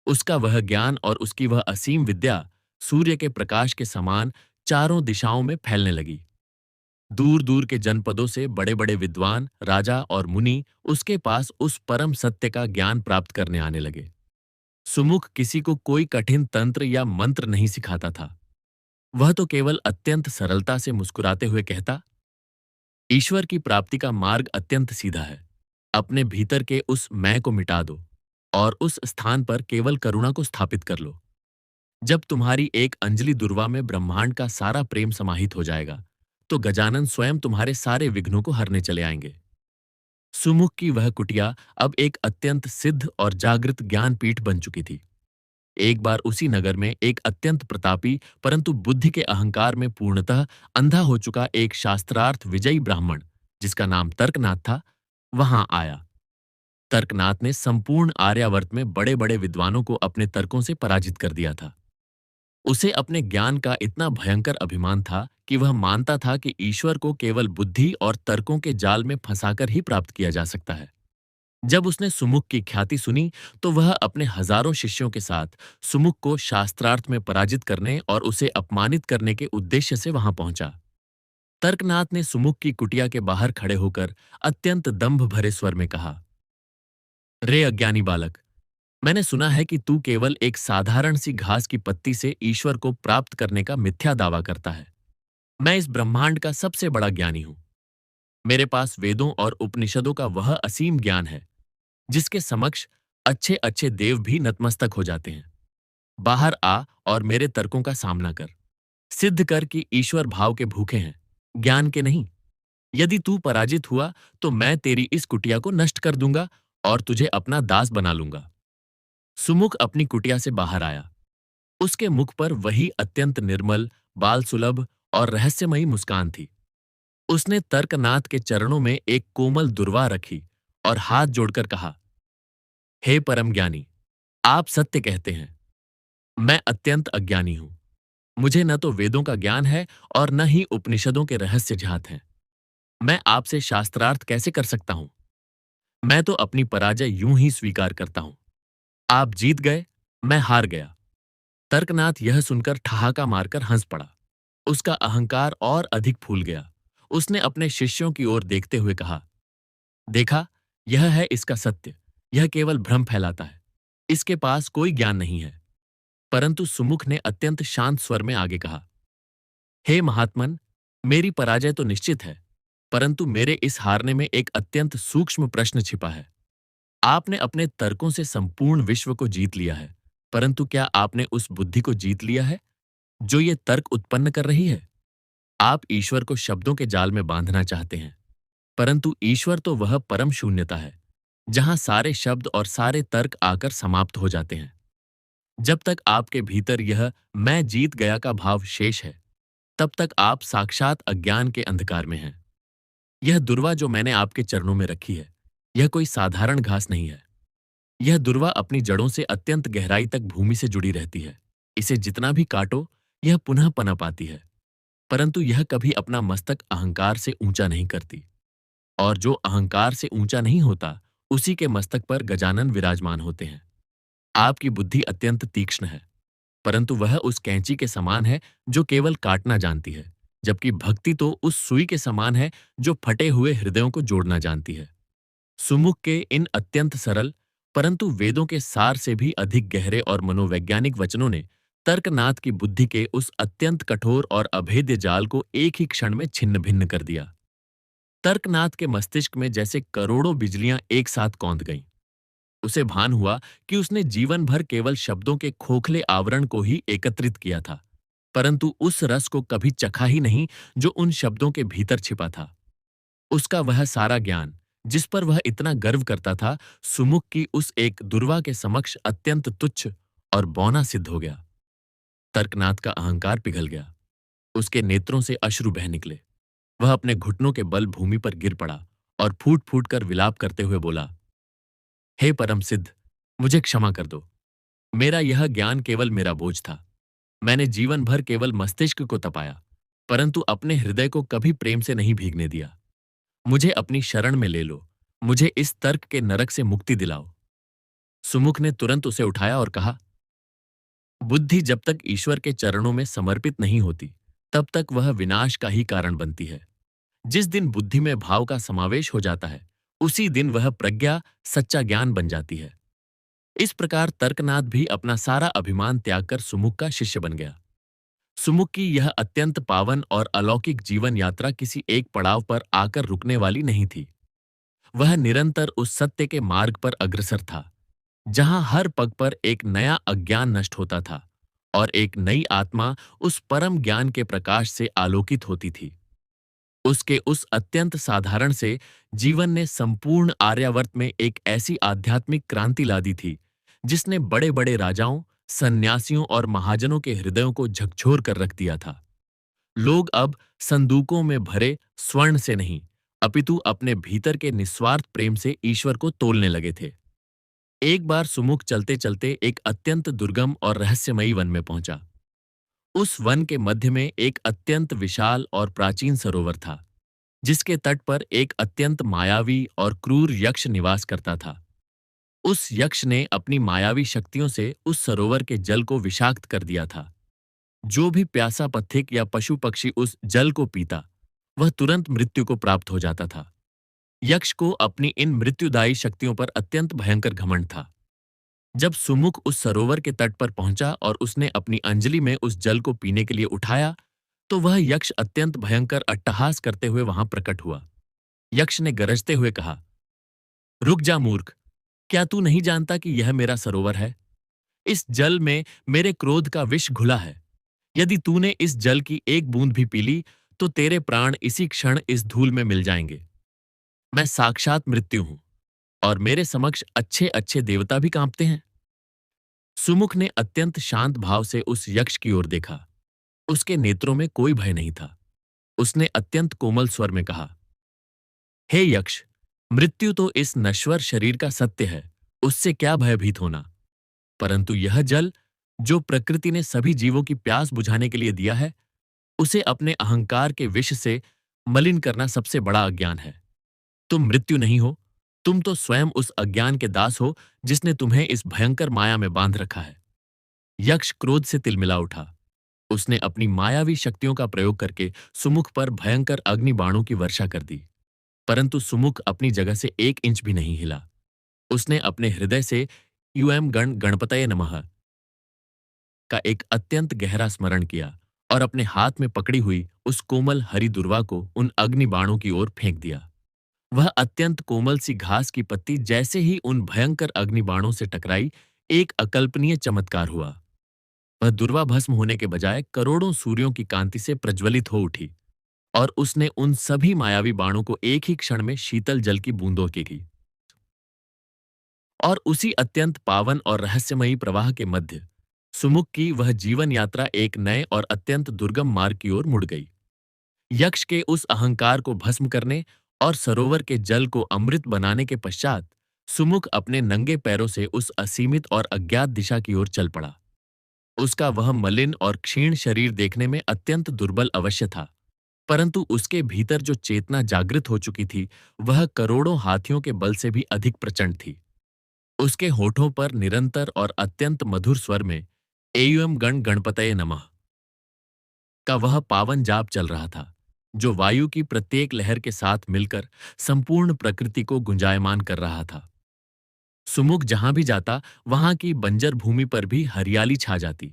उसका वह ज्ञान और उसकी वह असीम विद्या सूर्य के प्रकाश के समान चारों दिशाओं में फैलने लगी। दूर दूर के जनपदों से बड़े बड़े विद्वान, राजा और मुनि उसके पास उस परम सत्य का ज्ञान प्राप्त करने आने लगे। सुमुख किसी को कोई कठिन तंत्र या मंत्र नहीं सिखाता था। वह तो केवल अत्यंत सरलता से मुस्कुराते हुए कहता, ईश्वर की प्राप्ति का मार्ग अत्यंत सीधा है। अपने भीतर के उस मैं को मिटा दो और उस स्थान पर केवल करुणा को स्थापित कर लो। जब तुम्हारी एक अंजलि दुर्वा में ब्रह्मांड का सारा प्रेम समाहित हो जाएगा, तो गजानन स्वयं तुम्हारे सारे विघ्नों को हरने चले आएंगे। सुमुख की वह कुटिया अब एक अत्यंत सिद्ध और जागृत ज्ञानपीठ बन चुकी थी। एक बार उसी नगर में एक अत्यंत प्रतापी परंतु बुद्धि के अहंकार में पूर्णतः अंधा हो चुका एक शास्त्रार्थ विजयी ब्राह्मण, जिसका नाम तर्कनाथ था, वहां आया। तर्कनाथ ने संपूर्ण आर्यावर्त में बड़े बड़े विद्वानों को अपने तर्कों से पराजित कर दिया था। उसे अपने ज्ञान का इतना भयंकर अभिमान था कि वह मानता था कि ईश्वर को केवल बुद्धि और तर्कों के जाल में फंसाकर ही प्राप्त किया जा सकता है। जब उसने सुमुख की ख्याति सुनी, तो वह अपने हजारों शिष्यों के साथ सुमुख को शास्त्रार्थ में पराजित करने और उसे अपमानित करने के उद्देश्य से वहां पहुंचा। तर्कनाथ ने सुमुख की कुटिया के बाहर खड़े होकर अत्यंत दंभ भरे स्वर में कहा, रे अज्ञानी बालक, मैंने सुना है कि तू केवल एक साधारण सी घास की पत्ती से ईश्वर को प्राप्त करने का मिथ्या दावा करता है। मैं इस ब्रह्मांड का सबसे बड़ा ज्ञानी हूं। मेरे पास वेदों और उपनिषदों का वह असीम ज्ञान है जिसके समक्ष अच्छे अच्छे देव भी नतमस्तक हो जाते हैं। बाहर आ और मेरे तर्कों का सामना कर। सिद्ध कर कि ईश्वर भाव के भूखे हैं, ज्ञान के नहीं। यदि तू पराजित हुआ तो मैं तेरी इस कुटिया को नष्ट कर दूंगा और तुझे अपना दास बना लूंगा। सुमुख अपनी कुटिया से बाहर आया। उसके मुख पर वही अत्यंत निर्मल, बाल सुलभ और रहस्यमयी मुस्कान थी। उसने तर्कनाथ के चरणों में एक कोमल दुर्वा रखी और हाथ जोड़कर कहा, हे परम ज्ञानी, आप सत्य कहते हैं। मैं अत्यंत अज्ञानी हूं। मुझे न तो वेदों का ज्ञान है और न ही उपनिषदों के रहस्य ज्ञात हैं। मैं आपसे शास्त्रार्थ कैसे कर सकता हूं? मैं तो अपनी पराजय यूं ही स्वीकार करता हूं। आप जीत गए, मैं हार गया। तर्कनाथ यह सुनकर ठहाका मारकर हंस पड़ा। उसका अहंकार और अधिक फूल गया। उसने अपने शिष्यों की ओर देखते हुए कहा, देखा, यह है इसका सत्य। यह केवल भ्रम फैलाता है। इसके पास कोई ज्ञान नहीं है। परंतु सुमुख ने अत्यंत शांत स्वर में आगे कहा, हे महात्मन, मेरी पराजय तो निश्चित है, परंतु मेरे इस हारने में एक अत्यंत सूक्ष्म प्रश्न छिपा है। आपने अपने तर्कों से संपूर्ण विश्व को जीत लिया है, परंतु क्या आपने उस बुद्धि को जीत लिया है जो ये तर्क उत्पन्न कर रही है? आप ईश्वर को शब्दों के जाल में बांधना चाहते हैं, परंतु ईश्वर तो वह परम शून्यता है, जहां सारे शब्द और सारे तर्क आकर समाप्त हो जाते हैं। जब तक आपके भीतर यह मैं जीत गया का भाव शेष है, तब तक आप साक्षात अज्ञान के अंधकार में हैं। यह दुर्वा जो मैंने आपके चरणों में रखी है, यह कोई साधारण घास नहीं है। यह दुर्वा अपनी जड़ों से अत्यंत गहराई तक भूमि से जुड़ी रहती है। इसे जितना भी काटो, यह पुनः पनप आती है, परंतु यह कभी अपना मस्तक अहंकार से ऊंचा नहीं करती। और जो अहंकार से ऊंचा नहीं होता, उसी के मस्तक पर गजानन विराजमान होते हैं। आपकी बुद्धि अत्यंत तीक्ष्ण है, परंतु वह उस कैंची के समान है जो केवल काटना जानती है, जबकि भक्ति तो उस सुई के समान है जो फटे हुए हृदयों को जोड़ना जानती है। सुमुख के इन अत्यंत सरल परंतु वेदों के सार से भी अधिक गहरे और मनोवैज्ञानिक वचनों ने तर्कनाथ की बुद्धि के उस अत्यंत कठोर और अभेद्य जाल को एक ही क्षण में छिन्न भिन्न कर दिया। तर्कनाथ के मस्तिष्क में जैसे करोड़ों बिजलियां एक साथ कौंध गईं। उसे भान हुआ कि उसने जीवन भर केवल शब्दों के खोखले आवरण को ही एकत्रित किया था, परंतु उस रस को कभी चखा ही नहीं जो उन शब्दों के भीतर छिपा था। उसका वह सारा ज्ञान, जिस पर वह इतना गर्व करता था, सुमुख की उस एक दुर्वा के समक्ष अत्यंत तुच्छ और बौना सिद्ध हो गया। तर्कनाथ का अहंकार पिघल गया। उसके नेत्रों से अश्रु बह निकले। वह अपने घुटनों के बल भूमि पर गिर पड़ा और फूट फूट कर विलाप करते हुए बोला, हे परम सिद्ध, मुझे क्षमा कर दो। मेरा यह ज्ञान केवल मेरा बोझ था। मैंने जीवन भर केवल मस्तिष्क को तपाया, परंतु अपने हृदय को कभी प्रेम से नहीं भीगने दिया। मुझे अपनी शरण में ले लो। मुझे इस तर्क के नरक से मुक्ति दिलाओ। सुमुख ने तुरंत उसे उठाया और कहा, बुद्धि जब तक ईश्वर के चरणों में समर्पित नहीं होती, तब तक वह विनाश का ही कारण बनती है। जिस दिन बुद्धि में भाव का समावेश हो जाता है, उसी दिन वह प्रज्ञा सच्चा ज्ञान बन जाती है। इस प्रकार तर्कनाथ भी अपना सारा अभिमान त्याग कर सुमुख का शिष्य बन गया। सुमुख की यह अत्यंत पावन और अलौकिक जीवन यात्रा किसी एक पड़ाव पर आकर रुकने वाली नहीं थी। वह निरंतर उस सत्य के मार्ग पर अग्रसर था, जहां हर पग पर एक नया अज्ञान नष्ट होता था और एक नई आत्मा उस परम ज्ञान के प्रकाश से आलोकित होती थी। उसके उस अत्यंत साधारण से जीवन ने संपूर्ण आर्यावर्त में एक ऐसी आध्यात्मिक क्रांति ला दी थी, जिसने बड़े बड़े राजाओं, सन्यासियों और महाजनों के हृदयों को झकझोर कर रख दिया था। लोग अब संदूकों में भरे स्वर्ण से नहीं, अपितु अपने भीतर के निस्वार्थ प्रेम से ईश्वर को तोलने लगे थे। एक बार सुमुख चलते चलते एक अत्यंत दुर्गम और रहस्यमयी वन में पहुंचा। उस वन के मध्य में एक अत्यंत विशाल और प्राचीन सरोवर था, जिसके तट पर एक अत्यंत मायावी और क्रूर यक्ष निवास करता था। उस यक्ष ने अपनी मायावी शक्तियों से उस सरोवर के जल को विषाक्त कर दिया था। जो भी प्यासा पथिक या पशु पक्षी उस जल को पीता, वह तुरंत मृत्यु को प्राप्त हो जाता था। यक्ष को अपनी इन मृत्युदायी शक्तियों पर अत्यंत भयंकर घमंड था। जब सुमुख उस सरोवर के तट पर पहुंचा और उसने अपनी अंजलि में उस जल को पीने के लिए उठाया, तो वह यक्ष अत्यंत भयंकर अट्टहास करते हुए वहां प्रकट हुआ। यक्ष ने गरजते हुए कहा, रुक जा मूर्ख, क्या तू नहीं जानता कि यह मेरा सरोवर है? इस जल में मेरे क्रोध का विष घुला है। यदि तूने इस जल की एक बूंद भी पी ली, तो तेरे प्राण इसी क्षण इस धूल में मिल जाएंगे। मैं साक्षात मृत्यु हूं और मेरे समक्ष अच्छे अच्छे देवता भी कांपते हैं। सुमुख ने अत्यंत शांत भाव से उस यक्ष की ओर देखा। उसके नेत्रों में कोई भय नहीं था। उसने अत्यंत कोमल स्वर में कहा, हे यक्ष, मृत्यु तो इस नश्वर शरीर का सत्य है, उससे क्या भयभीत होना। परंतु यह जल जो प्रकृति ने सभी जीवों की प्यास बुझाने के लिए दिया है, उसे अपने अहंकार के विष से मलिन करना सबसे बड़ा अज्ञान है। तुम मृत्यु नहीं हो, तुम तो स्वयं उस अज्ञान के दास हो जिसने तुम्हें इस भयंकर माया में बांध रखा है। यक्ष क्रोध से तिलमिला उठा। उसने अपनी मायावी शक्तियों का प्रयोग करके सुमुख पर भयंकर अग्नि बाणों की वर्षा कर दी, परंतु सुमुख अपनी जगह से 1 इंच भी नहीं हिला। उसने अपने हृदय से यूएम गण गणपतये नमः का एक अत्यंत गहरा स्मरण किया और अपने हाथ में पकड़ी हुई उस कोमल हरी दुर्वा को उन अग्नि बाणों की ओर फेंक दिया। वह अत्यंत कोमल सी घास की पत्ती जैसे ही उन भयंकर अग्नि बाणों से टकराई, एक अकल्पनीय चमत्कार हुआ। वह दुर्वा भस्म होने के बजाय करोड़ों सूर्यों की कांति से प्रज्वलित हो उठी और उसने उन सभी मायावी बाणों को एक ही क्षण में शीतल जल की बूंदों की और उसी अत्यंत पावन और रहस्यमयी प्रवाह के मध्य सुमुख की वह जीवन यात्रा एक नए और अत्यंत दुर्गम मार्ग की ओर मुड़ गई। यक्ष के उस अहंकार को भस्म करने और सरोवर के जल को अमृत बनाने के पश्चात सुमुख अपने नंगे पैरों से उस असीमित और अज्ञात दिशा की ओर चल पड़ा। उसका वह मलिन और क्षीण शरीर देखने में अत्यंत दुर्बल अवश्य था, परंतु उसके भीतर जो चेतना जागृत हो चुकी थी वह करोड़ों हाथियों के बल से भी अधिक प्रचंड थी। उसके होठों पर निरंतर और अत्यंत मधुर स्वर में एयुएम गण गणपतये नमः का वह पावन जाप चल रहा था, जो वायु की प्रत्येक लहर के साथ मिलकर संपूर्ण प्रकृति को गुंजायमान कर रहा था। सुमुख जहां भी जाता वहां की बंजर भूमि पर भी हरियाली छा जाती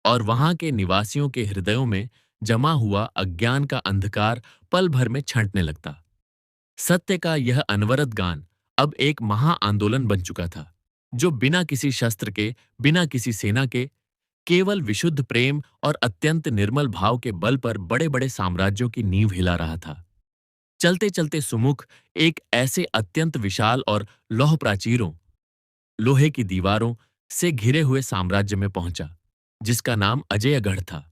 और वहां के निवासियों के हृदयों में जमा हुआ अज्ञान का अंधकार पल भर में छंटने लगता। सत्य का यह अनवरत गान अब एक महा आंदोलन बन चुका था, जो बिना किसी शस्त्र के, बिना किसी सेना के, केवल विशुद्ध प्रेम और अत्यंत निर्मल भाव के बल पर बड़े बड़े साम्राज्यों की नींव हिला रहा था। चलते चलते सुमुख एक ऐसे अत्यंत विशाल और लौह प्राचीरों, लोहे की दीवारों से घिरे हुए साम्राज्य में पहुंचा, जिसका नाम अजेयगढ़ था।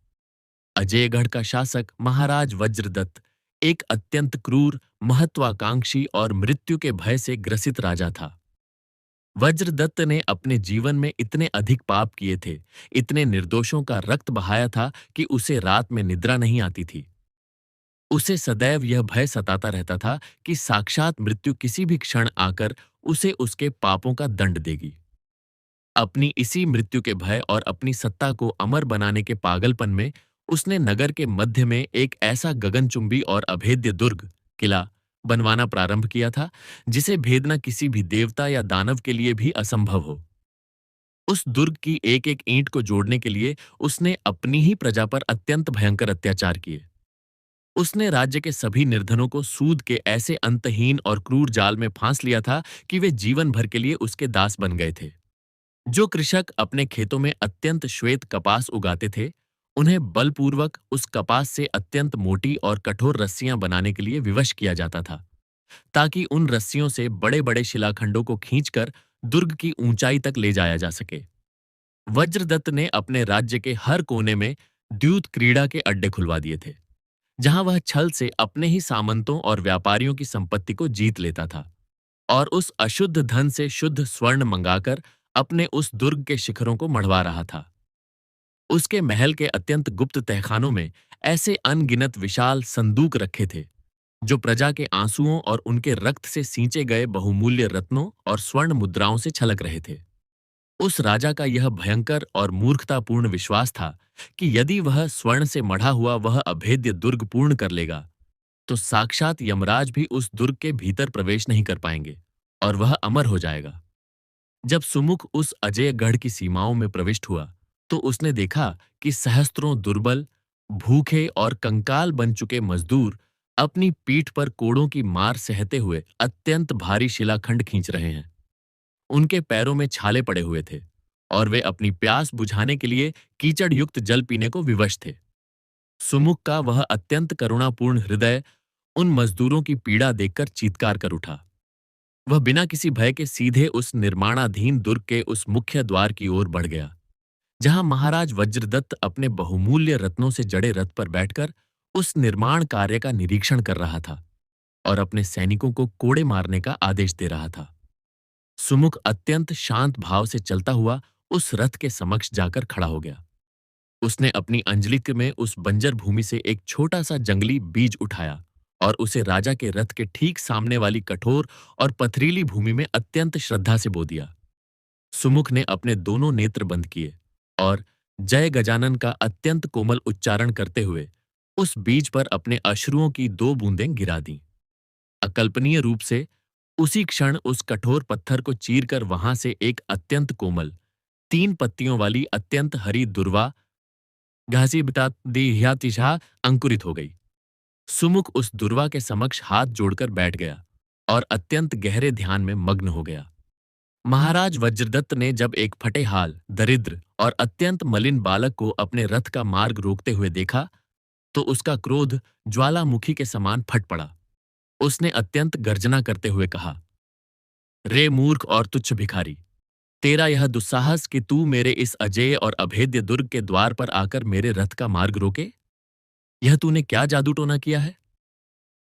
अजेयगढ़ का शासक महाराज वज्रदत्त एक अत्यंत क्रूर, महत्वाकांक्षी और मृत्यु के भय से ग्रसित राजा था। वज्रदत्त ने अपने जीवन में इतने अधिक पाप किए थे, इतने निर्दोषों का रक्त बहाया था कि उसे रात में निद्रा नहीं आती थी। उसे सदैव यह भय सताता रहता था कि साक्षात मृत्यु किसी भी क्षण आकर उसे उसके पापों का दंड देगी। अपनी इसी मृत्यु के भय और अपनी सत्ता को अमर बनाने के पागलपन में उसने नगर के मध्य में एक ऐसा गगनचुंबी और अभेद्य दुर्ग, किला बनवाना प्रारंभ किया था, जिसे भेदना किसी भी देवता या दानव के लिए भी असंभव हो। उस दुर्ग की एक एक ईंट को जोड़ने के लिए उसने अपनी ही प्रजा पर अत्यंत भयंकर अत्याचार किए। उसने राज्य के सभी निर्धनों को सूद के ऐसे अंतहीन और क्रूर जाल में फांस लिया था कि वे जीवन भर के लिए उसके दास बन गए थे। जो कृषक अपने खेतों में अत्यंत श्वेत कपास उगाते थे, उन्हें बलपूर्वक उस कपास से अत्यंत मोटी और कठोर रस्सियां बनाने के लिए विवश किया जाता था, ताकि उन रस्सियों से बड़े बड़े शिलाखंडों को खींचकर दुर्ग की ऊंचाई तक ले जाया जा सके। वज्रदत्त ने अपने राज्य के हर कोने में द्यूत क्रीड़ा के अड्डे खुलवा दिए थे, जहां वह छल से अपने ही सामंतों और व्यापारियों की संपत्ति को जीत लेता था और उस अशुद्ध धन से शुद्ध स्वर्ण मंगाकर अपने उस दुर्ग के शिखरों को मढ़वा रहा था। उसके महल के अत्यंत गुप्त तहखानों में ऐसे अनगिनत विशाल संदूक रखे थे, जो प्रजा के आंसुओं और उनके रक्त से सींचे गए बहुमूल्य रत्नों और स्वर्ण मुद्राओं से छलक रहे थे। उस राजा का यह भयंकर और मूर्खतापूर्ण विश्वास था कि यदि वह स्वर्ण से मढ़ा हुआ वह अभेद्य दुर्ग पूर्ण कर लेगा, तो साक्षात यमराज भी उस दुर्ग के भीतर प्रवेश नहीं कर पाएंगे और वह अमर हो जाएगा। जब सुमुख उस अजेयगढ़ की सीमाओं में प्रविष्ट हुआ, तो उसने देखा कि सहस्त्रों दुर्बल, भूखे और कंकाल बन चुके मजदूर अपनी पीठ पर कोड़ों की मार सहते हुए अत्यंत भारी शिलाखंड खींच रहे हैं। उनके पैरों में छाले पड़े हुए थे और वे अपनी प्यास बुझाने के लिए कीचड़ युक्त जल पीने को विवश थे। सुमुख का वह अत्यंत करुणापूर्ण हृदय उन मजदूरों की पीड़ा देखकर चीत्कार कर उठा। वह बिना किसी भय के सीधे उस निर्माणाधीन दुर्ग के उस मुख्य द्वार की ओर बढ़ गया, जहां महाराज वज्रदत्त अपने बहुमूल्य रत्नों से जड़े रथ पर बैठकर उस निर्माण कार्य का निरीक्षण कर रहा था और अपने सैनिकों को कोड़े मारने का आदेश दे रहा था। सुमुख अत्यंत शांत भाव से चलता हुआ उस रथ के समक्ष जाकर खड़ा हो गया। उसने अपनी अंजलिक में उस बंजर भूमि से एक छोटा सा जंगली बीज उठाया और उसे राजा के रथ के ठीक सामने वाली कठोर और पथरीली भूमि में अत्यंत श्रद्धा से बो दिया। सुमुख ने अपने दोनों नेत्र बंद किए और जय गजानन का अत्यंत कोमल उच्चारण करते हुए उस बीज पर अपने अश्रुओं की 2 बूंदें गिरा दीं। अकल्पनीय रूप से उसी क्षण उस कठोर पत्थर को चीरकर वहां से एक अत्यंत कोमल 3 पत्तियों वाली अत्यंत हरी दुर्वा घासी बिता दिह्यातिशा अंकुरित हो गई। सुमुख उस दुर्वा के समक्ष हाथ जोड़कर बैठ गया और अत्यंत गहरे ध्यान में मग्न हो गया। महाराज वज्रदत्त ने जब एक फटे हाल, दरिद्र और अत्यंत मलिन बालक को अपने रथ का मार्ग रोकते हुए देखा, तो उसका क्रोध ज्वालामुखी के समान फट पड़ा। उसने अत्यंत गर्जना करते हुए कहा, रे मूर्ख और तुच्छ भिखारी, तेरा यह दुस्साहस कि तू मेरे इस अजेय और अभेद्य दुर्ग के द्वार पर आकर मेरे रथ का मार्ग रोके? यह तूने क्या जादू टोना किया है?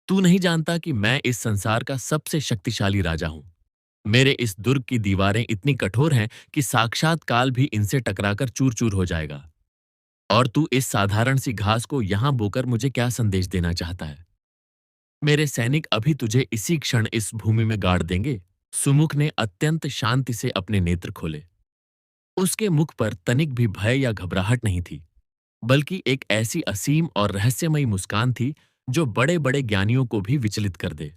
तू नहीं जानता कि मैं इस संसार का सबसे शक्तिशाली राजा हूं। मेरे इस दुर्ग की दीवारें इतनी कठोर हैं कि साक्षात काल भी इनसे टकराकर चूर चूर हो जाएगा। और तू इस साधारण सी घास को यहां बोकर मुझे क्या संदेश देना चाहता है? मेरे सैनिक अभी तुझे इसी क्षण इस भूमि में गाड़ देंगे। सुमुख ने अत्यंत शांति से अपने नेत्र खोले। उसके मुख पर तनिक भी भय या घबराहट नहीं थी, बल्कि एक ऐसी असीम और रहस्यमयी मुस्कान थी जो बड़े बड़े ज्ञानियों को भी विचलित कर दे।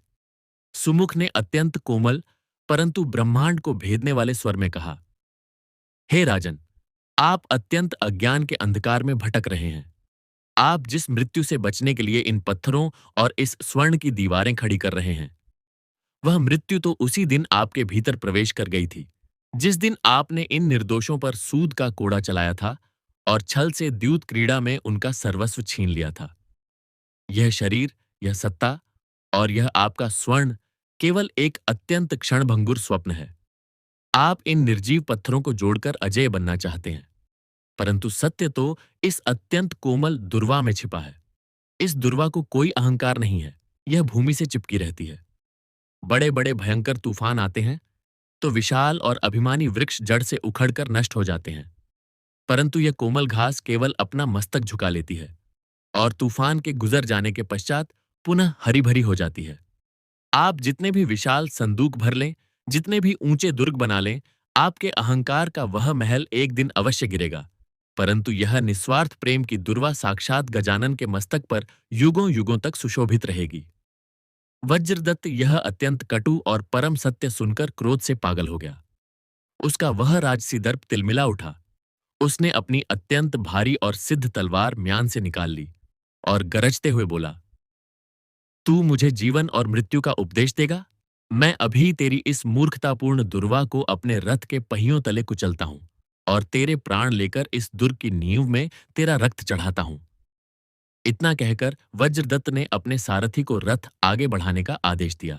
सुमुख ने अत्यंत कोमल परंतु ब्रह्मांड को भेदने वाले स्वर में कहा, हे राजन, आप अत्यंत अज्ञान के अंधकार में भटक रहे हैं। आप जिस मृत्यु से बचने के लिए इन पत्थरों और इस स्वर्ण की दीवारें खड़ी कर रहे हैं, वह मृत्यु तो उसी दिन आपके भीतर प्रवेश कर गई थी, जिस दिन आपने इन निर्दोषों पर सूद का कोड़ा चलाया था और छल से द्यूत क्रीड़ा में उनका सर्वस्व छीन लिया था। यह शरीर, यह सत्ता और यह आपका स्वर्ण केवल एक अत्यंत क्षणभंगुर स्वप्न है। आप इन निर्जीव पत्थरों को जोड़कर अजेय बनना चाहते हैं, परंतु सत्य तो इस अत्यंत कोमल दुर्वा में छिपा है। इस दुर्वा को कोई अहंकार नहीं है, यह भूमि से चिपकी रहती है। बड़े बड़े भयंकर तूफान आते हैं तो विशाल और अभिमानी वृक्ष जड़ से उखड़कर नष्ट हो जाते हैं, परंतु यह कोमल घास केवल अपना मस्तक झुका लेती है और तूफान के गुजर जाने के पश्चात पुनः हरी भरी हो जाती है। आप जितने भी विशाल संदूक भर लें, जितने भी ऊंचे दुर्ग बना लें, आपके अहंकार का वह महल एक दिन अवश्य गिरेगा, परंतु यह निस्वार्थ प्रेम की दुर्वा साक्षात गजानन के मस्तक पर युगों युगों तक सुशोभित रहेगी। वज्रदत्त यह अत्यंत कटु और परम सत्य सुनकर क्रोध से पागल हो गया। उसका वह राजसी दर्प तिलमिला उठा। उसने अपनी अत्यंत भारी और सिद्ध तलवार म्यान से निकाल ली और गरजते हुए बोला, तू मुझे जीवन और मृत्यु का उपदेश देगा? मैं अभी तेरी इस मूर्खतापूर्ण दुर्वा को अपने रथ के पहियों तले कुचलता हूं और तेरे प्राण लेकर इस दुर्ग की नींव में तेरा रक्त चढ़ाता हूं। इतना कहकर वज्रदत्त ने अपने सारथी को रथ आगे बढ़ाने का आदेश दिया,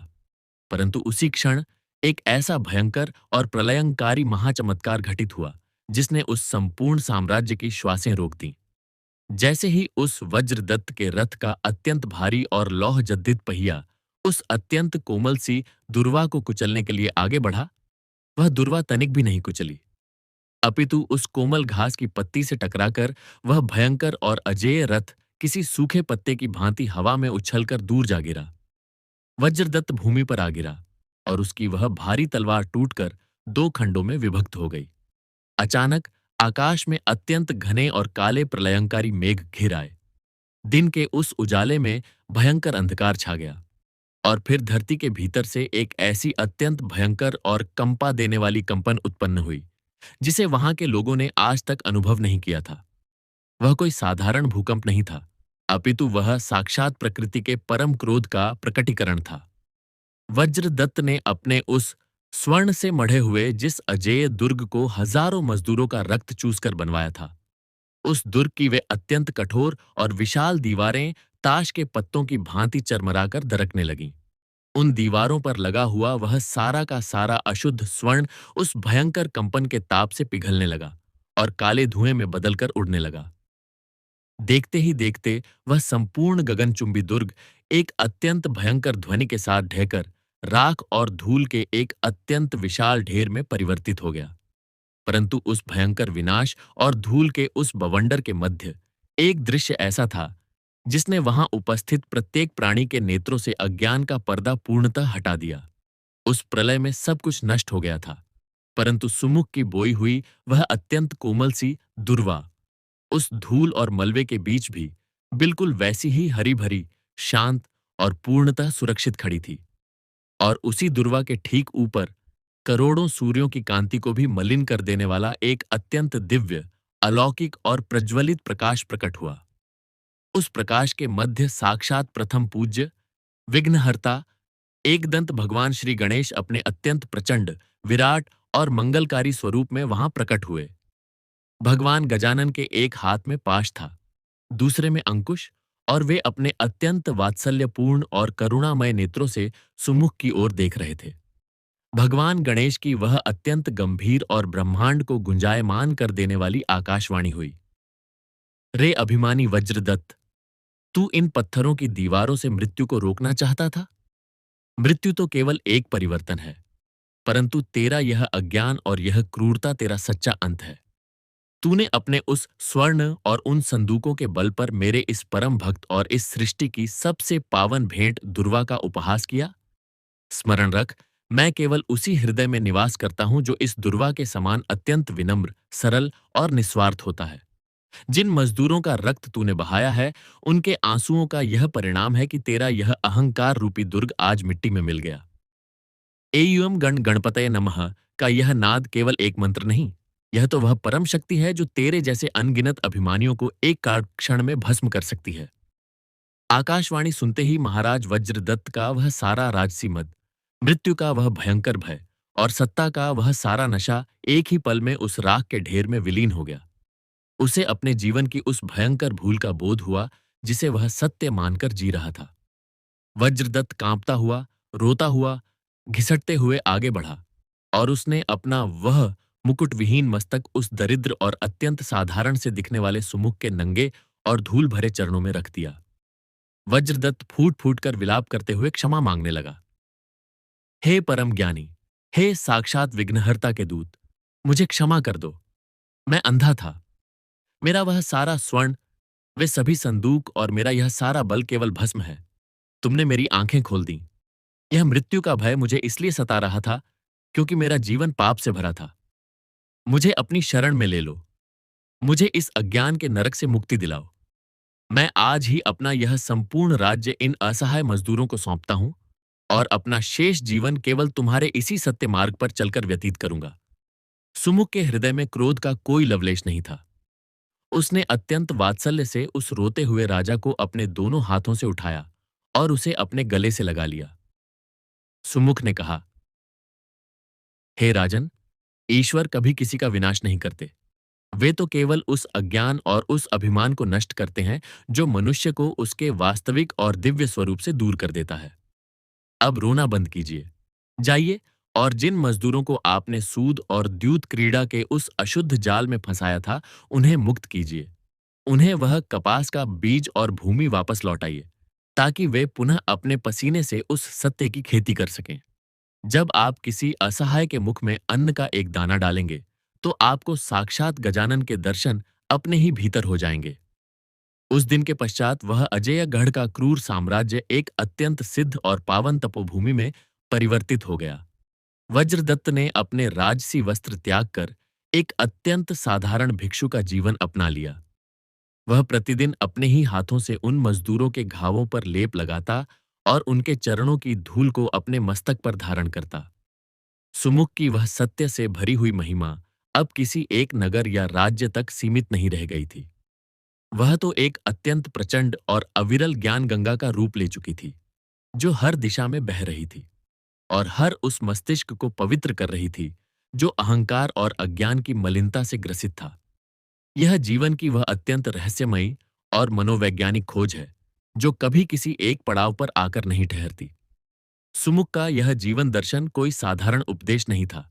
परंतु उसी क्षण एक ऐसा भयंकर और प्रलयंकारी महाचमत्कार घटित हुआ जिसने उस संपूर्ण साम्राज्य की श्वासें रोक दी। जैसे ही उस वज्रदत्त के रथ का अत्यंत भारी और लौह जद्दित पहिया उस अत्यंत कोमल सी दुर्वा को कुचलने के लिए आगे बढ़ा, वह दुर्वा तनिक भी नहीं कुचली, अपितु उस कोमल घास की पत्ती से टकराकर वह भयंकर और अजेय रथ किसी सूखे पत्ते की भांति हवा में उछलकर दूर जा गिरा। वज्रदत्त भूमि पर आ गिरा और उसकी वह भारी तलवार टूटकर 2 खंडों में विभक्त हो गई। अचानक आकाश में अत्यंत घने और काले प्रलयंकारी मेघ घिर आए। दिन के उस उजाले में भयंकर अंधकार छा गया और फिर धरती के भीतर से एक ऐसी अत्यंत भयंकर और कंपा देने वाली कंपन उत्पन्न हुई जिसे वहां के लोगों ने आज तक अनुभव नहीं किया था। वह कोई साधारण भूकंप नहीं था, अपितु वह साक्षात प्रकृति के परम क्रोध का प्रकटीकरण था। वज्रदत्त ने अपने उस स्वर्ण से मढ़े हुए जिस अजेय दुर्ग को हजारों मजदूरों का रक्त चूसकर बनवाया था, उस दुर्ग की वे अत्यंत कठोर और विशाल दीवारें ताश के पत्तों की भांति चरमराकर दरकने लगीं। उन दीवारों पर लगा हुआ वह सारा का सारा अशुद्ध स्वर्ण उस भयंकर कंपन के ताप से पिघलने लगा और काले धुएं में बदलकर उड़ने लगा। देखते ही देखते वह संपूर्ण गगनचुंबी दुर्ग एक अत्यंत भयंकर ध्वनि के साथ ढहकर राख और धूल के एक अत्यंत विशाल ढेर में परिवर्तित हो गया। परंतु उस भयंकर विनाश और धूल के उस बवंडर के मध्य एक दृश्य ऐसा था जिसने वहां उपस्थित प्रत्येक प्राणी के नेत्रों से अज्ञान का पर्दा पूर्णतः हटा दिया। उस प्रलय में सब कुछ नष्ट हो गया था, परंतु सुमुख की बोई हुई वह अत्यंत कोमल सी दुर्वा उस धूल और मलबे के बीच भी बिल्कुल वैसी ही हरी भरी, शांत और पूर्णतः सुरक्षित खड़ी थी। और उसी दुर्वा के ठीक ऊपर करोड़ों सूर्यों की कांति को भी मलिन कर देने वाला एक अत्यंत दिव्य, अलौकिक और प्रज्वलित प्रकाश प्रकट हुआ। उस प्रकाश के मध्य साक्षात प्रथम पूज्य, विघ्नहर्ता, एकदंत भगवान श्री गणेश अपने अत्यंत प्रचंड, विराट और मंगलकारी स्वरूप में वहां प्रकट हुए। भगवान गजानन के एक हाथ में पाश था, दूसरे में अंकुश, और वे अपने अत्यंत वात्सल्यपूर्ण और करुणामय नेत्रों से सुमुख की ओर देख रहे थे। भगवान गणेश की वह अत्यंत गंभीर और ब्रह्मांड को गुंजायमान कर देने वाली आकाशवाणी हुई। रे अभिमानी वज्रदत्त, तू इन पत्थरों की दीवारों से मृत्यु को रोकना चाहता था। मृत्यु तो केवल एक परिवर्तन है, परंतु तेरा यह अज्ञान और यह क्रूरता तेरा सच्चा अंत है। तूने अपने उस स्वर्ण और उन संदूकों के बल पर मेरे इस परम भक्त और इस सृष्टि की सबसे पावन भेंट दुर्वा का उपहास किया। स्मरण रख, मैं केवल उसी हृदय में निवास करता हूं जो इस दुर्वा के समान अत्यंत विनम्र, सरल और निस्वार्थ होता है। जिन मजदूरों का रक्त तूने बहाया है, उनके आंसुओं का यह परिणाम है कि तेरा यह अहंकार रूपी दुर्ग आज मिट्टी में मिल गया। एयुम गण गणपतये नमः का यह नाद केवल एक मंत्र नहीं, यह तो वह परम शक्ति है जो तेरे जैसे अनगिनत अभिमानियों को एक काल क्षण में भस्म कर सकती है। आकाशवाणी सुनते ही महाराज वज्रदत्त का वह सारा राजसी मद, मृत्यु का वह भयंकर भय और सत्ता का वह सारा नशा एक ही पल में उस राख के ढेर में विलीन हो गया। उसे अपने जीवन की उस भयंकर भूल का बोध हुआ जिसे वह सत्य मानकर जी रहा था। वज्रदत्त कांपता हुआ, रोता हुआ, घिसटते हुए आगे बढ़ा और उसने अपना वह मुकुट विहीन मस्तक उस दरिद्र और अत्यंत साधारण से दिखने वाले सुमुख के नंगे और धूल भरे चरणों में रख दिया। वज्रदत्त फूट फूट कर विलाप करते हुए क्षमा मांगने लगा। हे परम ज्ञानी, हे साक्षात विघ्नहर्ता के दूत, मुझे क्षमा कर दो। मैं अंधा था। मेरा वह सारा स्वर्ण, वे सभी संदूक और मेरा यह सारा बल केवल भस्म है। तुमने मेरी आंखें खोल दी। यह मृत्यु का भय मुझे इसलिए सता रहा था क्योंकि मेरा जीवन पाप से भरा था। मुझे अपनी शरण में ले लो। मुझे इस अज्ञान के नरक से मुक्ति दिलाओ। मैं आज ही अपना यह संपूर्ण राज्य इन असहाय मजदूरों को सौंपता हूं और अपना शेष जीवन केवल तुम्हारे इसी सत्य मार्ग पर चलकर व्यतीत करूंगा। सुमुख के हृदय में क्रोध का कोई लवलेश नहीं था। उसने अत्यंत वात्सल्य से उस रोते हुए राजा को अपने दोनों हाथों से उठाया और उसे अपने गले से लगा लिया। सुमुख ने कहा, हे राजन, ईश्वर कभी किसी का विनाश नहीं करते। वे तो केवल उस अज्ञान और उस अभिमान को नष्ट करते हैं जो मनुष्य को उसके वास्तविक और दिव्य स्वरूप से दूर कर देता है। अब रोना बंद कीजिए। जाइए और जिन मजदूरों को आपने सूद और द्यूत क्रीड़ा के उस अशुद्ध जाल में फंसाया था, उन्हें मुक्त कीजिए। उन्हें वह कपास का बीज और भूमि वापस लौटाइए, ताकि वे पुनः अपने पसीने से उस सत्य की खेती कर सकें। जब आप किसी असहाय के मुख में अन्न का एक दाना डालेंगे, तो आपको साक्षात गजानन के दर्शन अपने ही भीतर हो जाएंगे। उस दिन के पश्चात वह अजेयगढ़ का क्रूर साम्राज्य एक अत्यंत सिद्ध और पावन तपोभूमि में परिवर्तित हो गया। वज्रदत्त ने अपने राजसी वस्त्र त्याग कर एक अत्यंत साधारण भिक्षु का जीवन अपना लिया। वह प्रतिदिन अपने ही हाथों से उन मजदूरों के घावों पर लेप लगाता और उनके चरणों की धूल को अपने मस्तक पर धारण करता। सुमुख की वह सत्य से भरी हुई महिमा अब किसी एक नगर या राज्य तक सीमित नहीं रह गई थी। वह तो एक अत्यंत प्रचंड और अविरल ज्ञान गंगा का रूप ले चुकी थी, जो हर दिशा में बह रही थी और हर उस मस्तिष्क को पवित्र कर रही थी जो अहंकार और अज्ञान की मलिनता से ग्रसित था। यह जीवन की वह अत्यंत रहस्यमयी और मनोवैज्ञानिक खोज है जो कभी किसी एक पड़ाव पर आकर नहीं ठहरती। सुमुख का यह जीवन दर्शन कोई साधारण उपदेश नहीं था।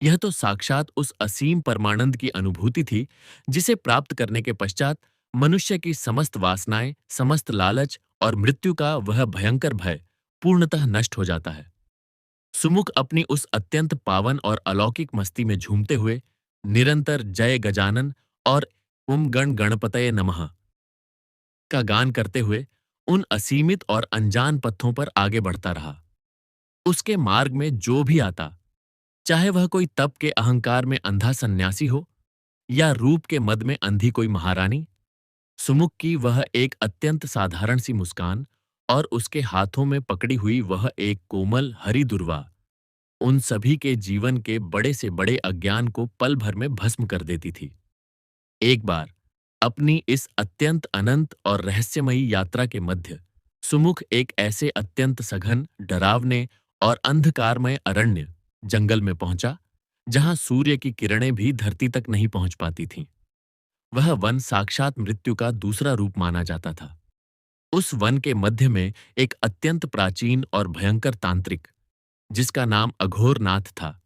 यह तो साक्षात उस असीम परमानंद की अनुभूति थी जिसे प्राप्त करने के पश्चात मनुष्य की समस्त वासनाएं, समस्त लालच और मृत्यु का वह भयंकर भय पूर्णतः नष्ट हो जाता है। सुमुख अपनी उस अत्यंत पावन और अलौकिक मस्ती में झूमते हुए निरंतर जय गजानन और ओम गण गणपतये नमः का गान करते हुए उन असीमित और अनजान पथों पर आगे बढ़ता रहा। उसके मार्ग में जो भी आता, चाहे वह कोई तप के अहंकार में अंधा सन्यासी हो या रूप के मद में अंधी कोई महारानी, सुमुख की वह एक अत्यंत साधारण सी मुस्कान और उसके हाथों में पकड़ी हुई वह एक कोमल हरी दुर्वा उन सभी के जीवन के बड़े से बड़े अज्ञान को पल भर में भस्म कर देती थी। एक बार अपनी इस अत्यंत अनंत और रहस्यमयी यात्रा के मध्य सुमुख एक ऐसे अत्यंत सघन, डरावने और अंधकारमय अरण्य जंगल में पहुंचा जहां सूर्य की किरणें भी धरती तक नहीं पहुंच पाती थीं। वह वन साक्षात मृत्यु का दूसरा रूप माना जाता था। उस वन के मध्य में एक अत्यंत प्राचीन और भयंकर तांत्रिक, जिसका नाम अघोरनाथ था,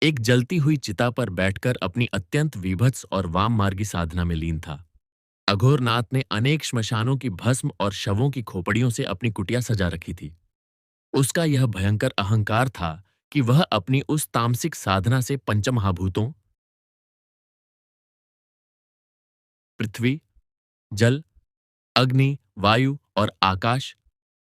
एक जलती हुई चिता पर बैठकर अपनी अत्यंत विभत्स और वाममार्गी साधना में लीन था। अघोरनाथ ने अनेक श्मशानों की भस्म और शवों की खोपड़ियों से अपनी कुटिया सजा रखी थी। उसका यह भयंकर अहंकार था कि वह अपनी उस तामसिक साधना से पंचमहाभूतों पृथ्वी, जल, अग्नि, वायु और आकाश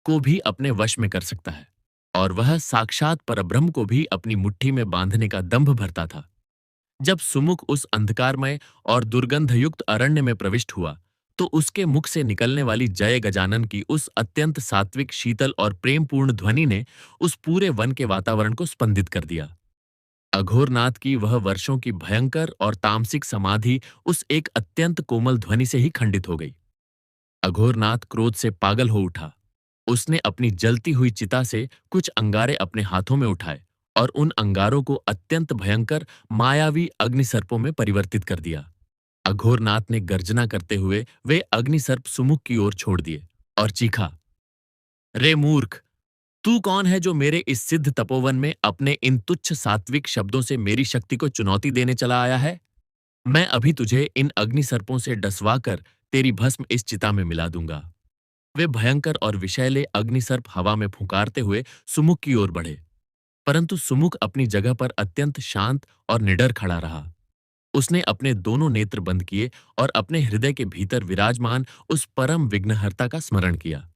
को भी अपने वश में कर सकता है, और वह साक्षात परब्रह्म को भी अपनी मुट्ठी में बांधने का दंभ भरता था। जब सुमुख उस अंधकारमय और दुर्गंधयुक्त अरण्य में प्रविष्ट हुआ, तो उसके मुख से निकलने वाली जय गजानन की उस अत्यंत सात्विक, शीतल और प्रेमपूर्ण ध्वनि ने उस पूरे वन के वातावरण को स्पंदित कर दिया। अघोरनाथ की वह वर्षों की भयंकर और तामसिक समाधि उस एक अत्यंत कोमल ध्वनि से ही खंडित हो गई। अघोरनाथ क्रोध से पागल हो उठा। उसने अपनी जलती हुई चिता से कुछ अंगारे अपने हाथों में उठाए और उन अंगारों को अत्यंत भयंकर, मायावी अग्निसर्पों में परिवर्तित कर दिया। अघोरनाथ ने गर्जना करते हुए वे अग्निसर्प सुमुख की ओर छोड़ दिए और चीखा, रे मूर्ख, तू कौन है जो मेरे इस सिद्ध तपोवन में अपने इन तुच्छ सात्विक शब्दों से मेरी शक्ति को चुनौती देने चला आया है? मैं अभी तुझे इन अग्निसर्पों से डसवाकर तेरी भस्म इस चिता में मिला दूंगा। वे भयंकर और विषैले अग्निसर्प हवा में फुंकारते हुए सुमुख की ओर बढ़े, परंतु सुमुख अपनी जगह पर अत्यंत शांत और निडर खड़ा रहा। उसने अपने दोनों नेत्र बंद किए और अपने हृदय के भीतर विराजमान उस परम विघ्नहर्ता का स्मरण किया।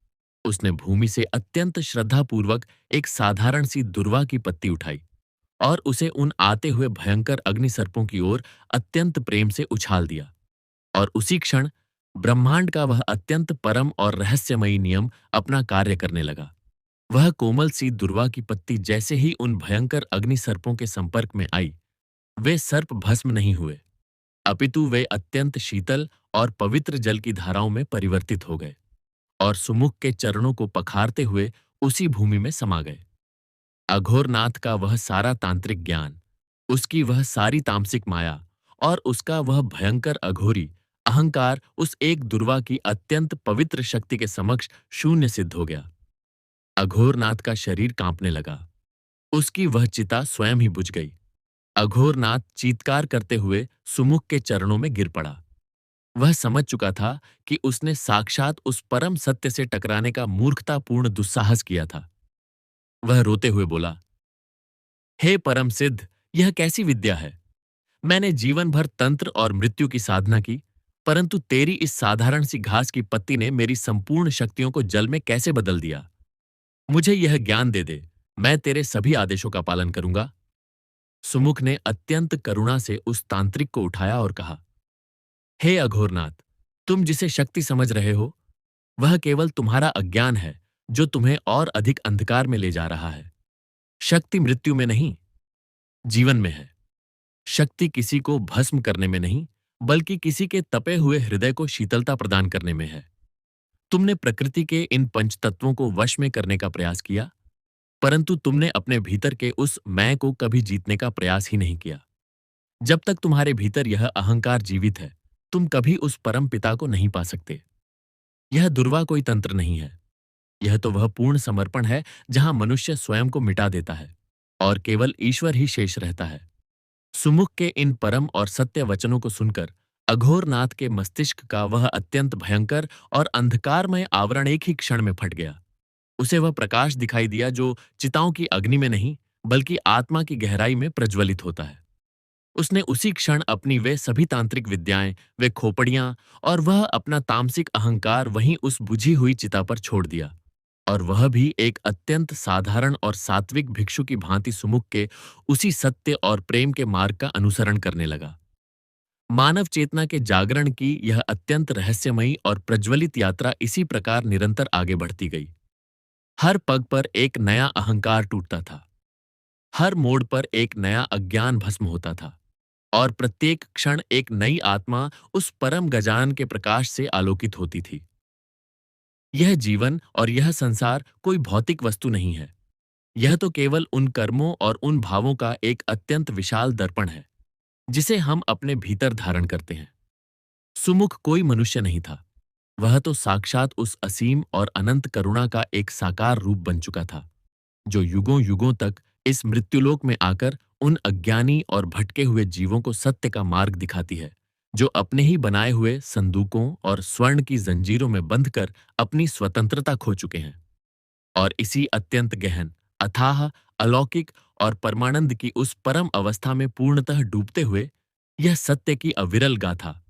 उसने भूमि से अत्यंत श्रद्धापूर्वक एक साधारण सी दुर्वा की पत्ती उठाई और उसे उन आते हुए भयंकर अग्निसर्पों की ओर अत्यंत प्रेम से उछाल दिया, और उसी क्षण ब्रह्मांड का वह अत्यंत परम और रहस्यमयी नियम अपना कार्य करने लगा। वह कोमल सी दुर्वा की पत्ती जैसे ही उन भयंकर अग्निसर्पों के संपर्क में आई, वे सर्प भस्म नहीं हुए, अपितु वे अत्यंत शीतल और पवित्र जल की धाराओं में परिवर्तित हो गए और सुमुख के चरणों को पखारते हुए उसी भूमि में समा गए। अघोरनाथ का वह सारा तांत्रिक ज्ञान, उसकी वह सारी तामसिक माया और उसका वह भयंकर अघोरी अहंकार उस एक दुर्वा की अत्यंत पवित्र शक्ति के समक्ष शून्य सिद्ध हो गया। अघोरनाथ का शरीर कांपने लगा। उसकी वह चिता स्वयं ही बुझ गई। अघोरनाथ चीत्कार करते हुए सुमुख के चरणों में गिर पड़ा। वह समझ चुका था कि उसने साक्षात उस परम सत्य से टकराने का मूर्खतापूर्ण दुस्साहस किया था। वह रोते हुए बोला, हे परम सिद्ध, यह कैसी विद्या है? मैंने जीवन भर तंत्र और मृत्यु की साधना की, परंतु तेरी इस साधारण सी घास की पत्ती ने मेरी संपूर्ण शक्तियों को जल में कैसे बदल दिया? मुझे यह ज्ञान दे दे, मैं तेरे सभी आदेशों का पालन करूंगा। सुमुख ने अत्यंत करुणा से उस तांत्रिक को उठाया और कहा, हे अघोरनाथ, तुम जिसे शक्ति समझ रहे हो, वह केवल तुम्हारा अज्ञान है जो तुम्हें और अधिक अंधकार में ले जा रहा है। शक्ति मृत्यु में नहीं, जीवन में है। शक्ति किसी को भस्म करने में नहीं, बल्कि किसी के तपे हुए हृदय को शीतलता प्रदान करने में है। तुमने प्रकृति के इन पंचतत्वों को वश में करने का प्रयास किया, परंतु तुमने अपने भीतर के उस मैं को कभी जीतने का प्रयास ही नहीं किया। जब तक तुम्हारे भीतर यह अहंकार जीवित है, तुम कभी उस परम पिता को नहीं पा सकते। यह दुर्वा कोई तंत्र नहीं है। यह तो वह पूर्ण समर्पण है जहां मनुष्य स्वयं को मिटा देता है और केवल ईश्वर ही शेष रहता है। सुमुख के इन परम और सत्य वचनों को सुनकर अघोरनाथ के मस्तिष्क का वह अत्यंत भयंकर और अंधकारमय आवरण एक ही क्षण में फट गया। उसे वह प्रकाश दिखाई दिया जो चिताओं की अग्नि में नहीं, बल्कि आत्मा की गहराई में प्रज्वलित होता है। उसने उसी क्षण अपनी वे सभी तांत्रिक विद्याएं, वे खोपड़ियां और वह अपना तामसिक अहंकार वहीं उस बुझी हुई चिता पर छोड़ दिया। और वह भी एक अत्यंत साधारण और सात्विक भिक्षु की भांति सुमुख के उसी सत्य और प्रेम के मार्ग का अनुसरण करने लगा। मानव चेतना के जागरण की यह अत्यंत रहस्यमयी और प्रज्वलित यात्रा इसी प्रकार निरंतर आगे बढ़ती गई। हर पग पर एक नया अहंकार टूटता था, हर मोड़ पर एक नया अज्ञान भस्म होता था, और प्रत्येक क्षण एक नई आत्मा उस परम गजानन के प्रकाश से आलोकित होती थी। यह जीवन और यह संसार कोई भौतिक वस्तु नहीं है। यह तो केवल उन कर्मों और उन भावों का एक अत्यंत विशाल दर्पण है जिसे हम अपने भीतर धारण करते हैं। सुमुख कोई मनुष्य नहीं था, वह तो साक्षात उस असीम और अनंत करुणा का एक साकार रूप बन चुका था, जो युगों युगों तक इस मृत्युलोक में आकर उन अज्ञानी और भटके हुए जीवों को सत्य का मार्ग दिखाती है, जो अपने ही बनाए हुए संदूकों और स्वर्ण की जंजीरों में बंधकर अपनी स्वतंत्रता खो चुके हैं। और इसी अत्यंत गहन, अथाह, अलौकिक और परमानंद की उस परम अवस्था में पूर्णतः डूबते हुए यह सत्य की अविरल गाथा,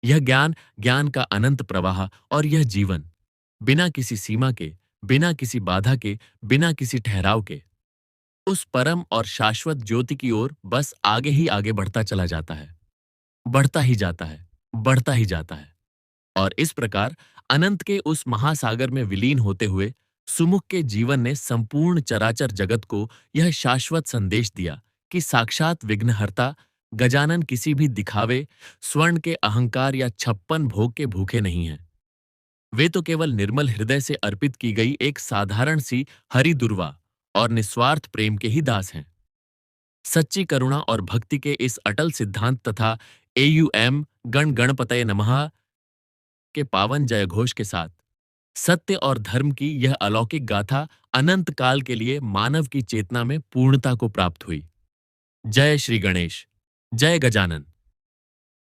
यह ज्ञान, ज्ञान का अनंत प्रवाह और यह जीवन, बिना किसी सीमा के, बिना किसी बाधा के, बिना किसी ठहराव के, उस परम और शाश्वत ज्योति की ओर बस आगे ही आगे बढ़ता चला जाता है, बढ़ता ही जाता है, बढ़ता ही जाता है। और इस प्रकार अनंत के उस महासागर में विलीन होते हुए सुमुख के जीवन ने संपूर्ण चराचर जगत को यह शाश्वत संदेश दिया कि साक्षात विघ्नहर्ता गजानन किसी भी दिखावे, स्वर्ण के अहंकार या छप्पन भोग के भूखे नहीं हैं। वे तो केवल निर्मल हृदय से अर्पित की गई एक साधारण सी हरि दुर्वा और निस्वार्थ प्रेम के ही दास हैं। सच्ची करुणा और भक्ति के इस अटल सिद्धांत तथा एयूएम गण गणपतये नमः के पावन जयघोष के साथ सत्य और धर्म की यह अलौकिक गाथा अनंत काल के लिए मानव की चेतना में पूर्णता को प्राप्त हुई। जय श्री गणेश, जय गजानन।